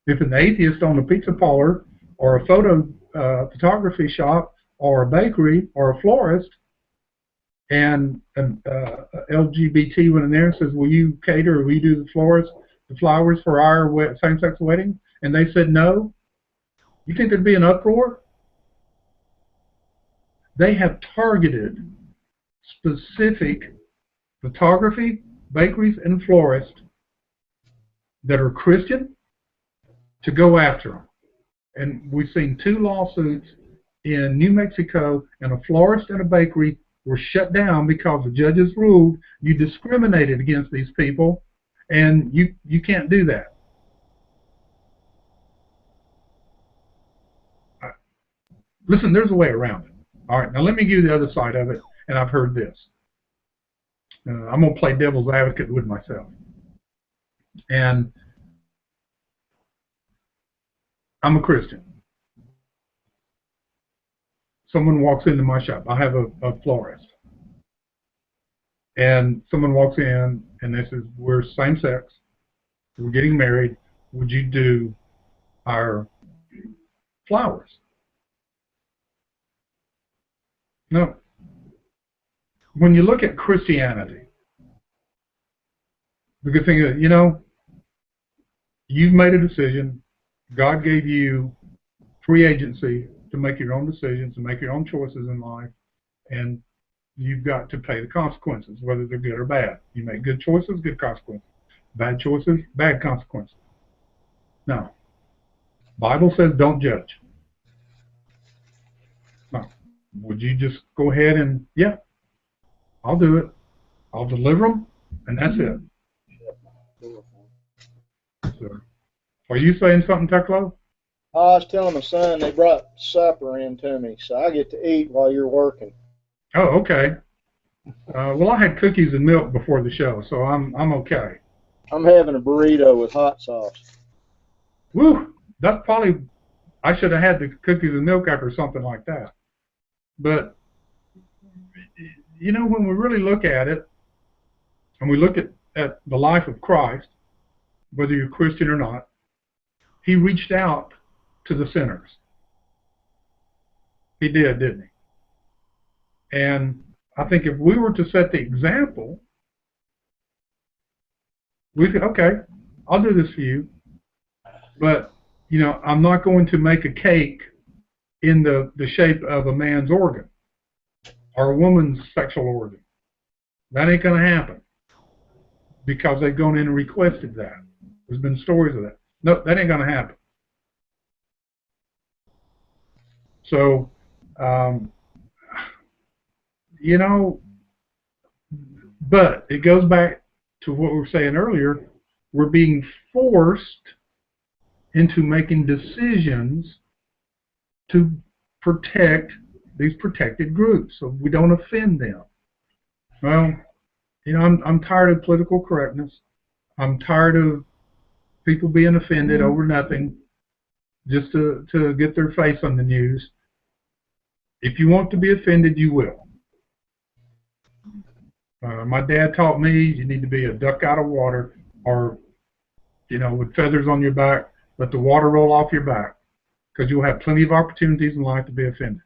If an atheist owned a pizza parlor or a photography shop or a bakery or a florist, and LGBT went in there and says, will you cater, or will you do the flowers for our same-sex wedding? And they said no, you think there'd be an uproar? They have targeted specific photography, bakeries, and florists that are Christian to go after them. And we've seen 2 lawsuits in New Mexico, and a florist and a bakery were shut down because the judges ruled you discriminated against these people, and you can't do that. Listen, there's a way around it. All right, now let me give you the other side of it, and I've heard this. I'm going to play devil's advocate with myself. And I'm a Christian. Someone walks into my shop. I have a florist. And someone walks in and they says, we're same sex. We're getting married. Would you do our flowers? No. When you look at Christianity, the good thing is, you've made a decision. God gave you free agency to make your own decisions, to make your own choices in life, and you've got to pay the consequences, whether they're good or bad. You make good choices, good consequences. Bad choices, bad consequences. Now, Bible says don't judge. Now, would you just go ahead and, yeah, I'll do it. I'll deliver them, and that's it. So, are you saying something, Teklo? I was telling my son they brought supper in to me, so I get to eat while you're working. Oh, okay. Well, I had cookies and milk before the show, so I'm okay. I'm having a burrito with hot sauce. Woo! That's probably, I should have had the cookies and milk after something like that. But, when we really look at it, and we look at the life of Christ, whether you're Christian or not, he reached out to the sinners. He did, didn't he? And I think if we were to set the example, we could, okay, I'll do this for you, but, I'm not going to make a cake in the shape of a man's organ or a woman's sexual organ. That ain't going to happen because they've gone in and requested that. There's been stories of that. No, that ain't going to happen. So, but it goes back to what we were saying earlier. We're being forced into making decisions to protect these protected groups so we don't offend them. Well, I'm tired of political correctness. I'm tired of people being offended over nothing just to get their face on the news. If you want to be offended, you will. My dad taught me you need to be a duck out of water, or, with feathers on your back, let the water roll off your back, because you'll have plenty of opportunities in life to be offended.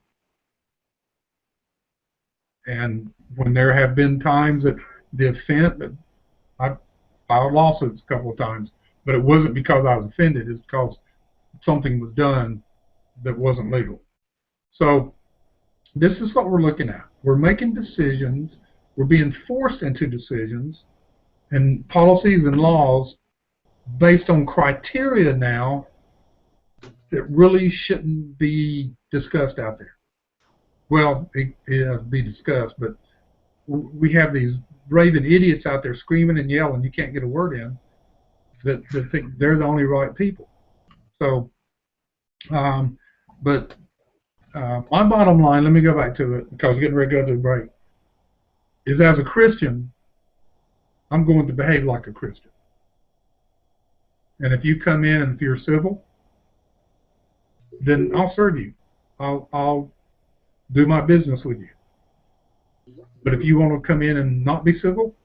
And when there have been times that the offense, I filed lawsuits a couple of times, but it wasn't because I was offended. It's because something was done that wasn't legal. So this is what we're looking at. We're making decisions. We're being forced into decisions and policies and laws based on criteria now that really shouldn't be discussed out there. Well, it be discussed, but we have these raving idiots out there screaming and yelling. You can't get a word in that think they're the only right people. So, but my bottom line, let me go back to it because we're getting ready to go to the break, is as a Christian, I'm going to behave like a Christian. And if you come in and if you're civil, then I'll serve you. I'll do my business with you. But if you want to come in and not be civil,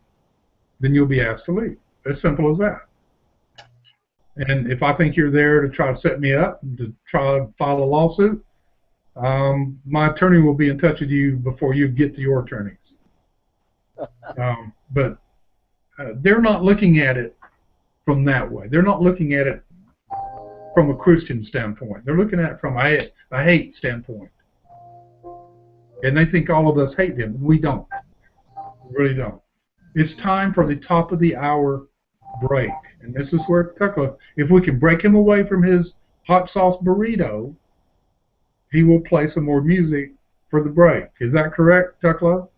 then you'll be asked to leave. As simple as that. And if I think you're there to try to set me up and to try to file a lawsuit, my attorney will be in touch with you before you get to your attorneys. But they're not looking at it from that way. They're not looking at it from a Christian standpoint. They're looking at it from a hate standpoint. And they think all of us hate them. We don't. We really don't. It's time for the top of the hour break. And this is where Tuckla, if we can break him away from his hot sauce burrito, he will play some more music for the break. Is that correct, Tuckla?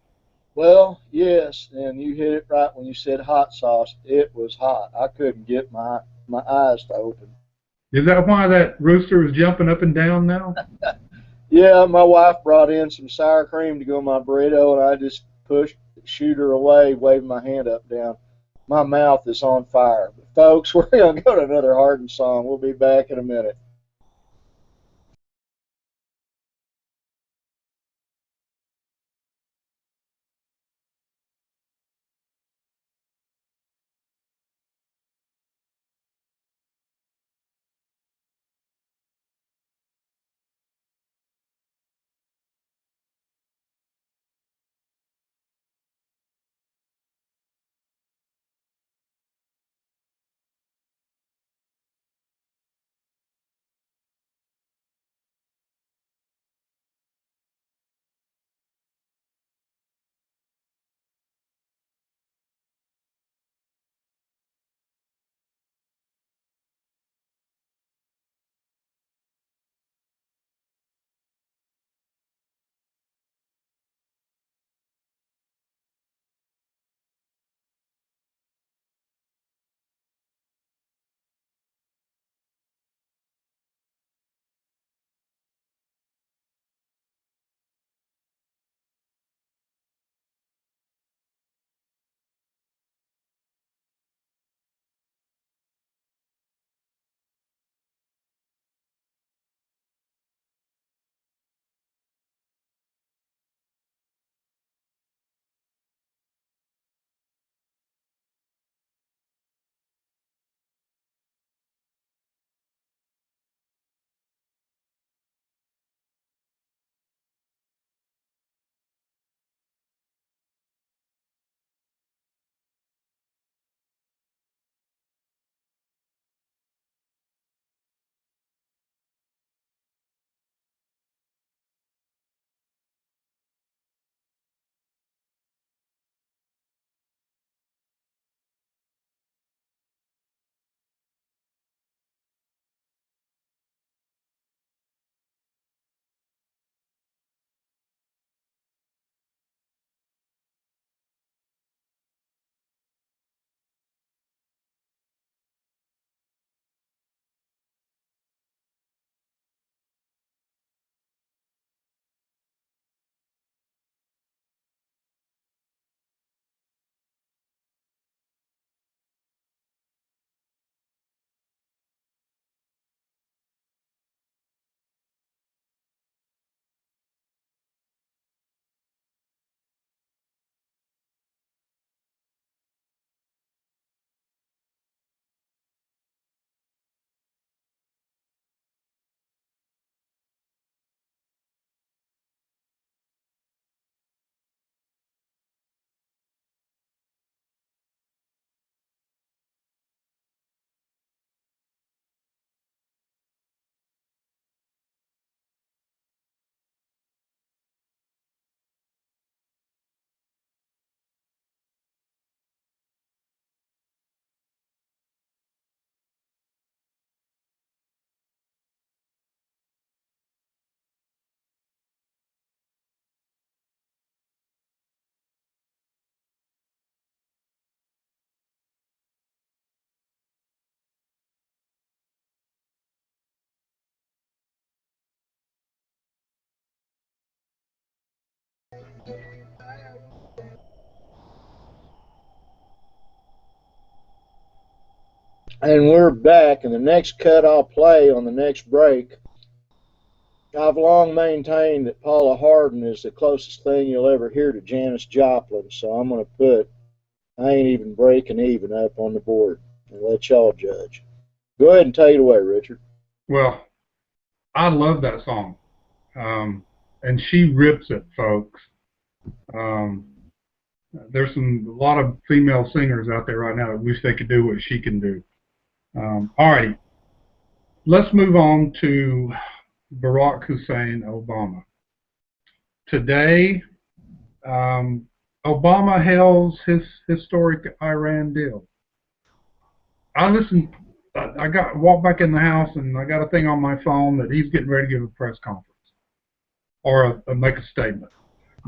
Well, yes, and you hit it right when you said hot sauce. It was hot. I couldn't get my eyes to open. Is that why that rooster is jumping up and down now? Yeah, my wife brought in some sour cream to go in my burrito, and I just shoot her away, waving my hand up down. My mouth is on fire. But folks, we're going to go to another Harden song. We'll be back in a minute. And we're back, and the next cut I'll play on the next break. I've long maintained that Paula Hardin is the closest thing you'll ever hear to Janis Joplin, so I'm going to put I Ain't Even Breaking Even up on the board and let y'all judge. Go ahead and take it away, Richard. Well, I love that song. And she rips it, folks. There's a lot of female singers out there right now that wish they could do what she can do. All right, let's move on to Barack Hussein Obama. Today, Obama hails his historic Iran deal. I walked back in the house and I got a thing on my phone that he's getting ready to give a press conference or make a statement.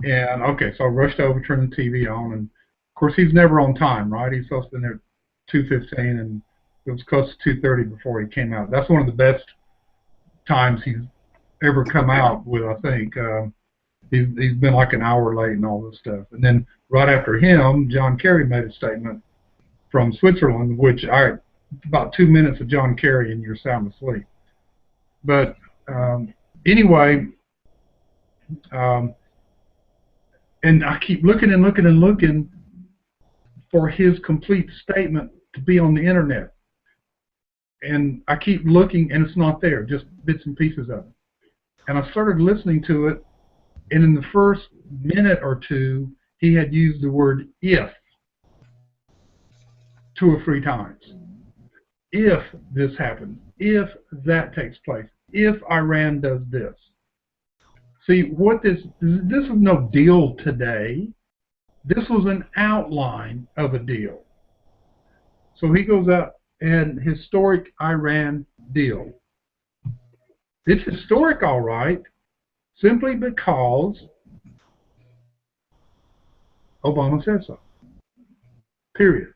And okay, so I rushed over, turned the TV on, and of course he's never on time, right? He's supposed to be there at 2:15, and it was close to 2:30 before he came out. That's one of the best times he's ever come out with, I think. He's been like an hour late and all this stuff. And then right after him, John Kerry made a statement from Switzerland, which about 2 minutes of John Kerry and you're sound asleep. But anyway, and I keep looking and looking and looking for his complete statement to be on the internet. And I keep looking and it's not there, just bits and pieces of it. And I started listening to it, and in the first minute or two, he had used the word if 2 or 3 times. If this happens, if that takes place, if Iran does this. See, what this is no deal today. This was an outline of a deal. So he goes out and historic Iran deal. It's historic, all right, simply because Obama said so. Period.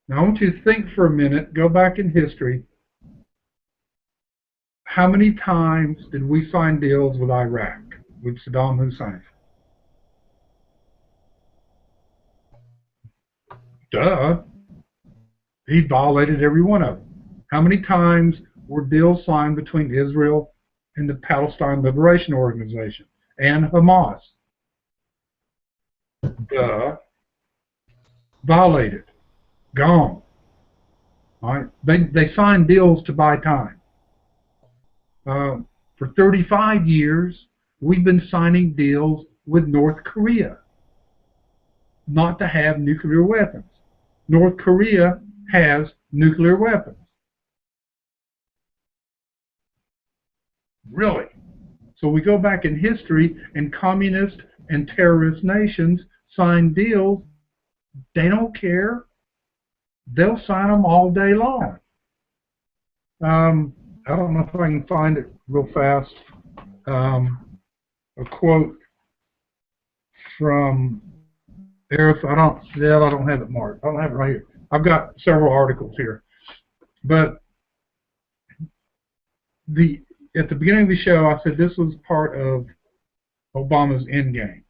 Now, I want you to think for a minute, go back in history. How many times did we sign deals with Iraq, with Saddam Hussein? Duh. He violated every one of them. How many times were deals signed between Israel and the Palestine Liberation Organization and Hamas? Duh. Violated. Gone. All right. They signed deals to buy time. For 35 years, we've been signing deals with North Korea not to have nuclear weapons. North Korea has nuclear weapons. Really? So we go back in history, and communist and terrorist nations sign deals. They don't care. They'll sign them all day long. I don't know if I can find it real fast. A quote from Earth. I don't have it marked. I don't have it right here. I've got several articles here. But at the beginning of the show, I said this was part of Obama's end game.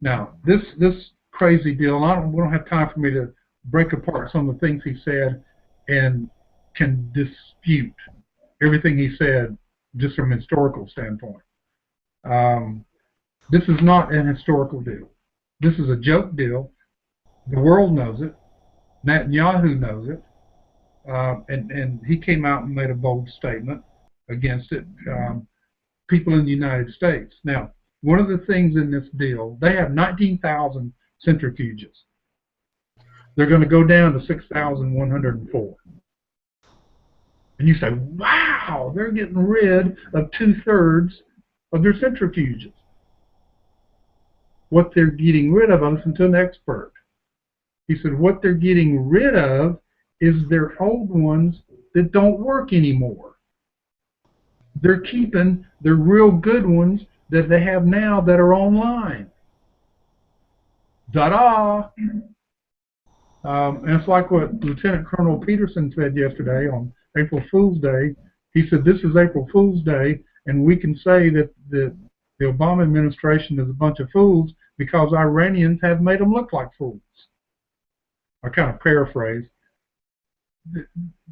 Now, this crazy deal, and we don't have time for me to break apart some of the things he said and can dispute everything he said just from a historical standpoint. This is not an historical deal. This is a joke deal. The world knows it. Netanyahu knows it. And he came out and made a bold statement against it. People in the United States. Now, one of the things in this deal, they have 19,000 centrifuges. They're going to go down to 6,104. And you say, wow, they're getting rid of 2/3 of their centrifuges. What they're getting rid of, I listened to an expert. He said what they're getting rid of is their old ones that don't work anymore. They're keeping the real good ones that they have now that are online. Ta-da! And it's like what Lieutenant Colonel Peterson said yesterday on April Fool's Day. He said, this is April Fool's Day, and we can say that The Obama administration is a bunch of fools because Iranians have made them look like fools. I kind of paraphrase. The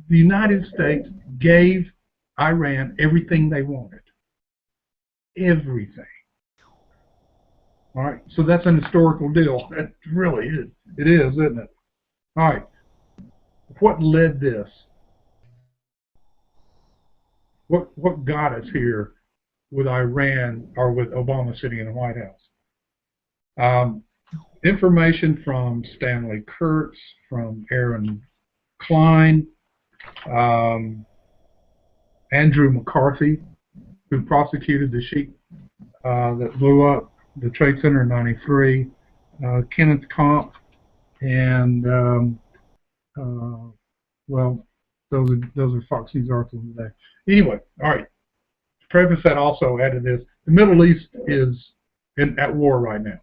United States gave Iran everything they wanted. Everything. All right, so that's an historical deal. It really is. It is, isn't it? All right. What led this? What got us here with Iran or with Obama sitting in the White House? Information from Stanley Kurtz, from Aaron Klein, Andrew McCarthy, who prosecuted the sheik that blew up the Trade Center in '93, Kenneth Comp, and well, those are Fox News articles today. Anyway, all right. To preface that, also added this: the Middle East is at war right now.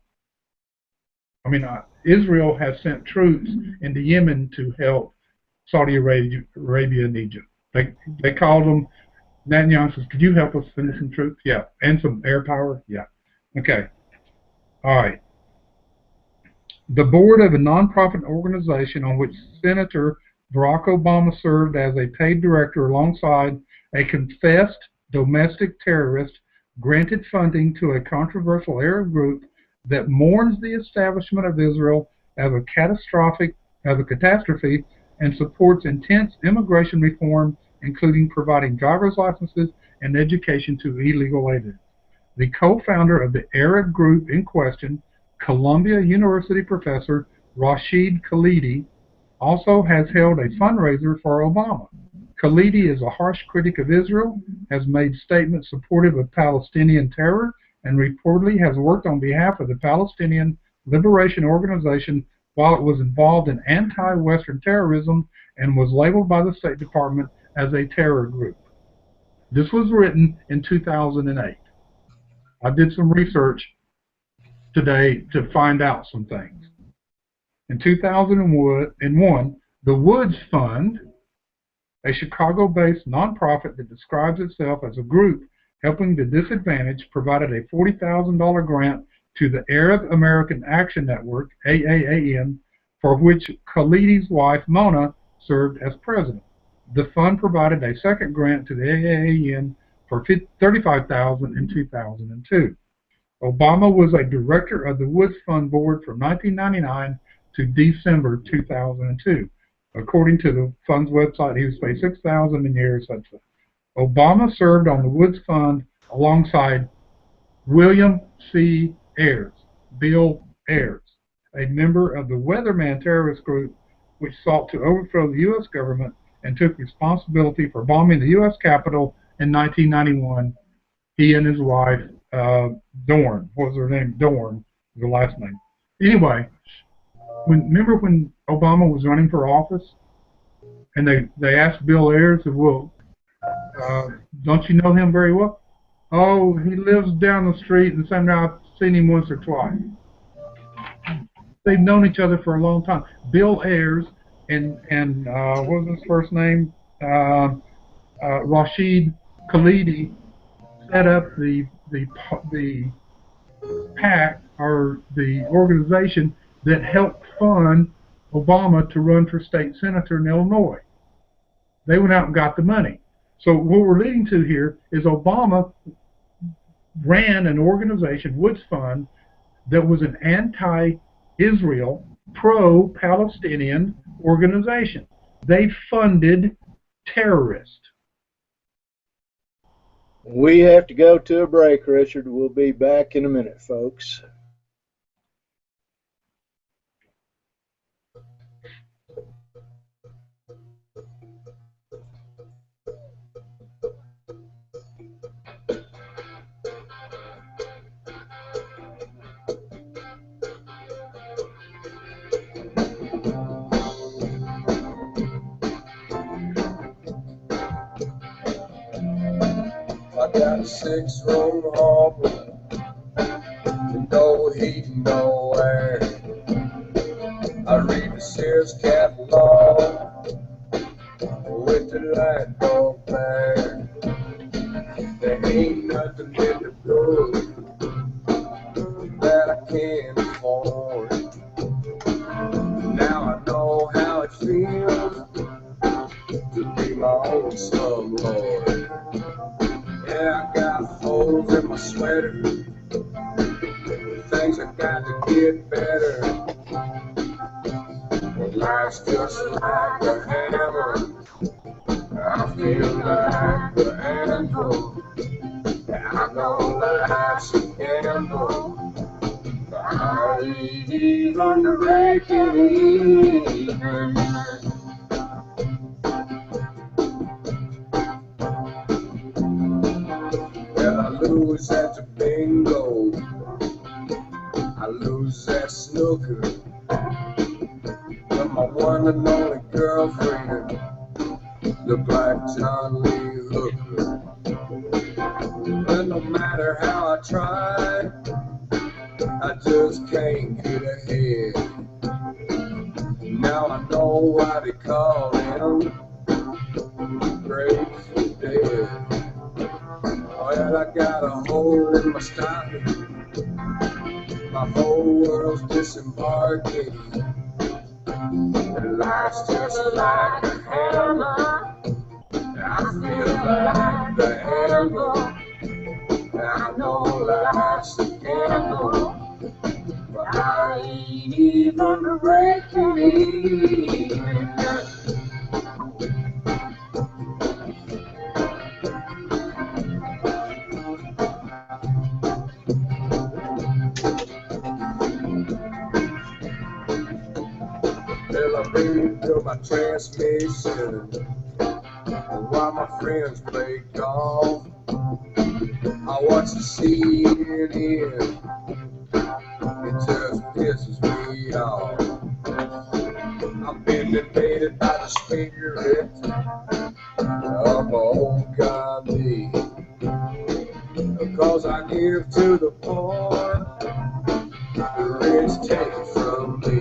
I mean, Israel has sent troops into Yemen to help Saudi Arabia and Egypt. They called them. Netanyahu says, "Could you help us send some troops?" Yeah, and some air power. Yeah. Okay. All right. The board of a nonprofit organization on which Senator Barack Obama served as a paid director alongside a confessed domestic terrorist granted funding to a controversial Arab group that mourns the establishment of Israel as a catastrophe and supports intense immigration reform, including providing driver's licenses and education to illegal aliens. The co-founder of the Arab group in question, Columbia University professor Rashid Khalidi, also has held a fundraiser for Obama. Khalidi is a harsh critic of Israel, has made statements supportive of Palestinian terror, and reportedly has worked on behalf of the Palestinian Liberation Organization while it was involved in anti-Western terrorism and was labeled by the State Department as a terror group. This was written in 2008. I did some research today to find out some things. In 2001, the Woods Fund, a Chicago-based nonprofit that describes itself as a group helping the disadvantaged, provided a $40,000 grant to the Arab American Action Network, AAAN, for which Khalidi's wife, Mona, served as president. The fund provided a second grant to the AAAN for $35,000 in 2002. Obama was a director of the Woods Fund board from 1999 to December 2002. According to the fund's website, he was paid $6,000 a year, etc. Obama served on the Woods Fund alongside William C. Ayers, Bill Ayers, a member of the Weatherman terrorist group which sought to overthrow the U.S. government and took responsibility for bombing the U.S. Capitol in 1991. He and his wife, Dorn, what was her name? Dorn, the last name. Anyway, remember when Obama was running for office, and they asked Bill Ayers, well, don't you know him very well? Oh, he lives down the street, and somehow I've seen him once or twice. They've known each other for a long time. Bill Ayers and what was his first name? Rashid Khalidi set up the PAC, or the organization that helped fund Obama to run for state senator in Illinois. They went out and got the money. So what we're leading to here is Obama ran an organization, Woods Fund, that was an anti-Israel, pro-Palestinian organization. They funded terrorists. We have to go to a break, Richard. We'll be back in a minute, folks. I got a 6-room home, no heat, no air. I read the Sears catalog with the light bulb there. There ain't nothing in the book can't afford. Now I know how it feels to be my own slumlord. Yeah, I got holes in my sweater, things I got to get better. But life's just like a hammer, I feel like the anvil. I know life's a gamble, I ain't even breaking even. Well, I lose at the bingo, I lose at snooker, but my one and only girlfriend look like John Lee Hooker. But no matter how I try, I just can't get ahead. Now I know why they call him Grateful Dead. Well, I got a hole in my stocking, my whole world's disembarking, and life's just like a hammer, I feel like the anvil. I know life's a gamble, but I ain't even breaking even. Well, I rebuilt my transmission while my friends play golf. I watch the CNN, it just pisses me off. I've been invaded by the spirit of old Gandhi, because I give to the poor, the rich take it from me.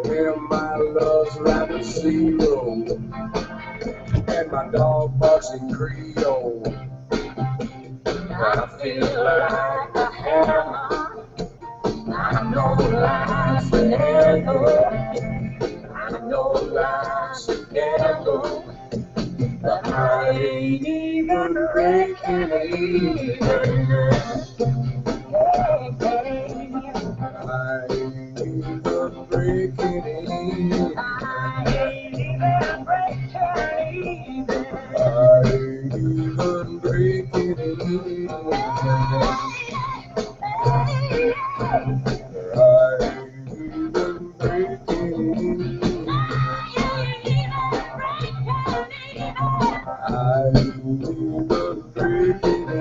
Well, my love's like a zero, and my dog barks in Creole. I feel like a hammer, I know life's a handle, I know life's a gamble, but I ain't even breaking even. I ain't even breaking even. I ain't even breaking even. I ain't even breaking even. I ain't even breaking even. I ain't even breaking even.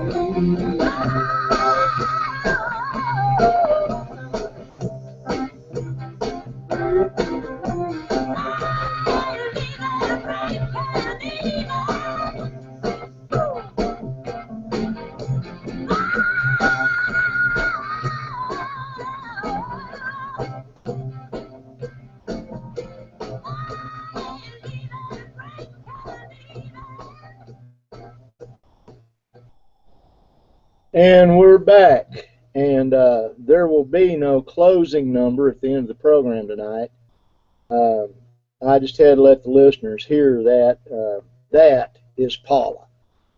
And we're back. And there will be no closing number at the end of the program tonight. I just had to let the listeners hear that. That is Paula.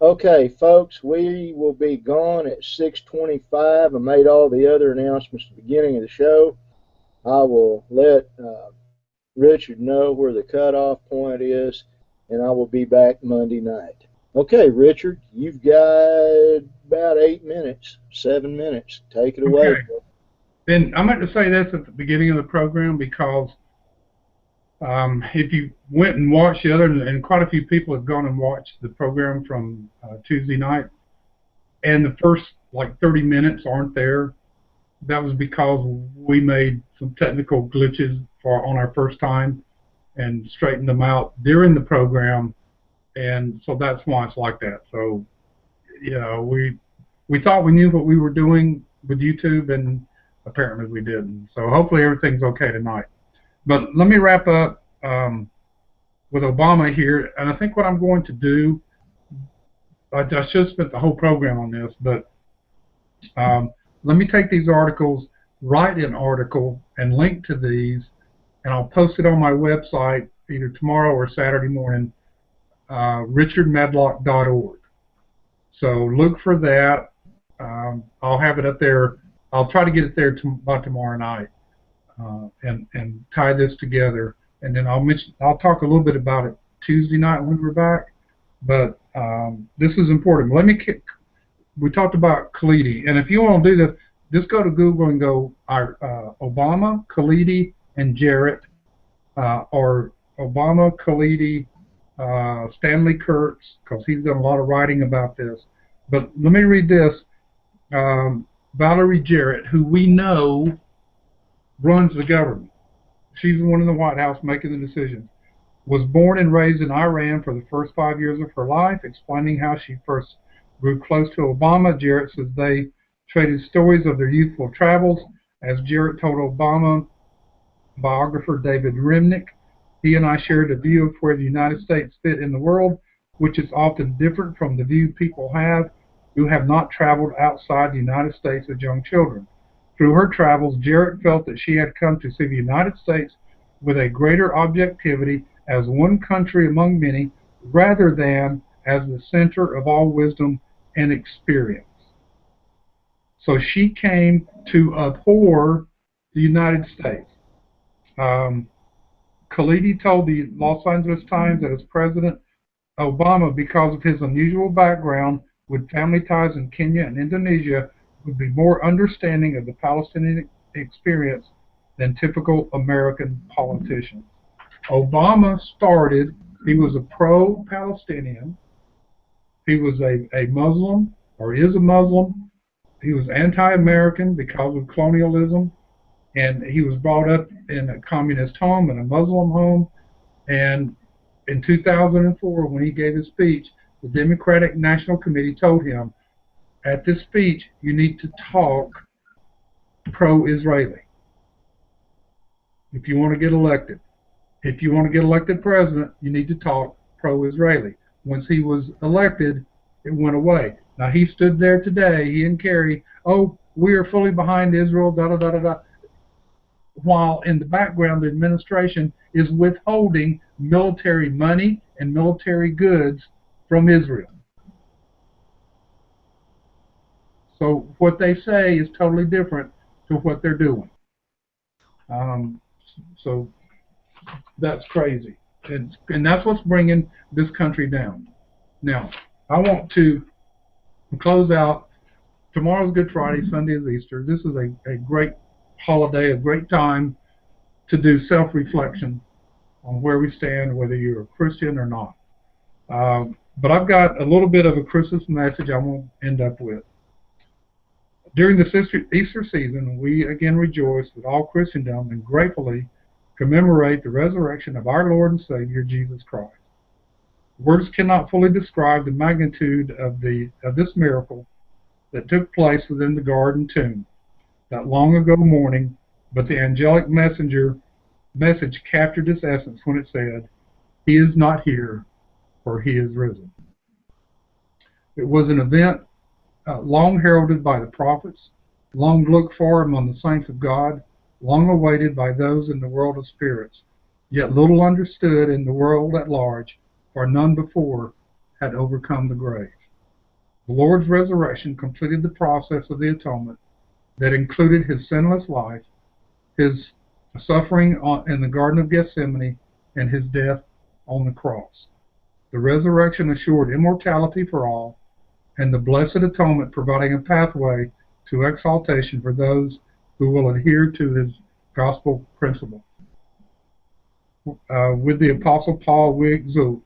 Okay, folks, we will be gone at 6:25. I made all the other announcements at the beginning of the show. I will let Richard know where the cutoff point is, and I will be back Monday night. Okay, Richard, you've got about 8 minutes, 7 minutes. Take it away. Okay. Then I meant to say this at the beginning of the program, because if you went and watched the other, and quite a few people have gone and watched the program from Tuesday night, and the first like 30 minutes aren't there, that was because we made some technical glitches on our first time and straightened them out during the program, and so that's why it's like that. So, you know, we thought we knew what we were doing with YouTube, and apparently we didn't. So hopefully everything's okay tonight. But let me wrap up with Obama here, and I think what I'm going to do, I should have spent the whole program on this, but let me take these articles, write an article, and link to these, and I'll post it on my website either tomorrow or Saturday morning, richardmedlock.org. So look for that. I'll have it up there. I'll try to get it there by tomorrow night, and tie this together. And then I'll talk a little bit about it Tuesday night when we're back. But this is important. We talked about Khalidi, and if you want to do this, just go to Google and go Obama, Khalidi, and Jarrett, or Obama, Khalidi, Stanley Kurtz, because he's done a lot of writing about this. But let me read this. Valerie Jarrett, who we know runs the government. She's the one in the White House making the decisions. Was born and raised in Iran for the first 5 years of her life, explaining how she first grew close to Obama. Jarrett says they traded stories of their youthful travels. As Jarrett told Obama biographer David Remnick, he and I shared a view of where the United States fit in the world, which is often different from the view people have who have not traveled outside the United States as young children. Through her travels, Jarrett felt that she had come to see the United States with a greater objectivity as one country among many, rather than as the center of all wisdom and experience. So she came to abhor the United States. Khalidi told the Los Angeles Times that as President Obama, because of his unusual background with family ties in Kenya and Indonesia, would be more understanding of the Palestinian experience than typical American politicians. Obama started, he was a pro-Palestinian, he was a Muslim, or is a Muslim, he was anti-American because of colonialism, and he was brought up in a communist home, in a Muslim home, and in 2004, when he gave his speech, the Democratic National Committee told him, at this speech, you need to talk pro-Israeli if you want to get elected. If you want to get elected president, you need to talk pro-Israeli. Once he was elected, it went away. Now, he stood there today, he and Kerry, oh, we are fully behind Israel, da-da-da-da-da, while in the background, the administration is withholding military money and military goods from Israel. So what they say is totally different to what they're doing. So that's crazy. And that's what's bringing this country down. Now, I want to close out. Tomorrow's Good Friday, Sunday is Easter. This is a great holiday, a great time to do self-reflection on where we stand, whether you're a Christian or not. But I've got a little bit of a Christmas message I want to end up with. During the Easter season, we again rejoice with all Christendom and gratefully commemorate the resurrection of our Lord and Savior, Jesus Christ. Words cannot fully describe the magnitude of this miracle that took place within the garden tomb that long ago morning, but the angelic message captured its essence when it said, "He is not here, for he is risen." It was an event long heralded by the prophets, long looked for among the saints of God, long awaited by those in the world of spirits, yet little understood in the world at large, for none before had overcome the grave. The Lord's resurrection completed the process of the atonement that included his sinless life, his suffering in the Garden of Gethsemane, and his death on the cross. The resurrection assured immortality for all, and the blessed atonement providing a pathway to exaltation for those who will adhere to his gospel principle. With the Apostle Paul we exult,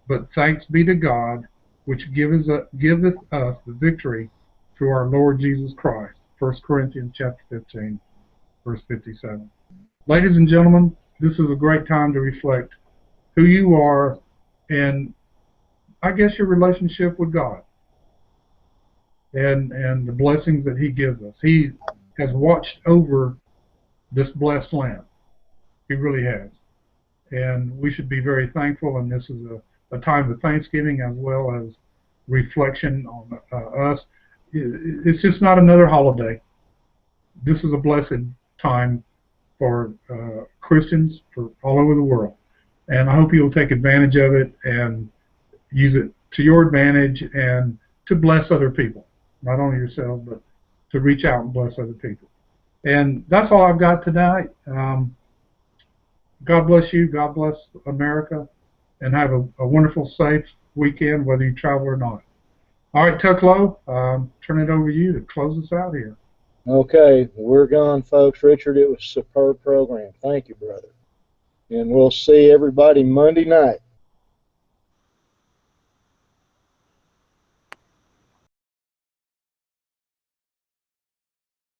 but thanks be to God, which giveth us the victory through our Lord Jesus Christ. 1 Corinthians chapter 15, verse 57. Ladies and gentlemen, this is a great time to reflect who you are and I guess your relationship with God and the blessings that he gives us. He has watched over this blessed land. He really has. And we should be very thankful, and this is a time of thanksgiving as well as reflection on us. It's just not another holiday. this is a blessed time for Christians for all over the world. And I hope you'll take advantage of it and use it to your advantage and to bless other people, not only yourself, but to reach out and bless other people. And that's all I've got tonight. God bless you. God bless America. And have a wonderful, safe weekend, whether you travel or not. All right, Tucklow, turn it over to you to close us out here. Okay, we're gone, folks. Richard, it was a superb program. Thank you, brother. And we'll see everybody Monday night.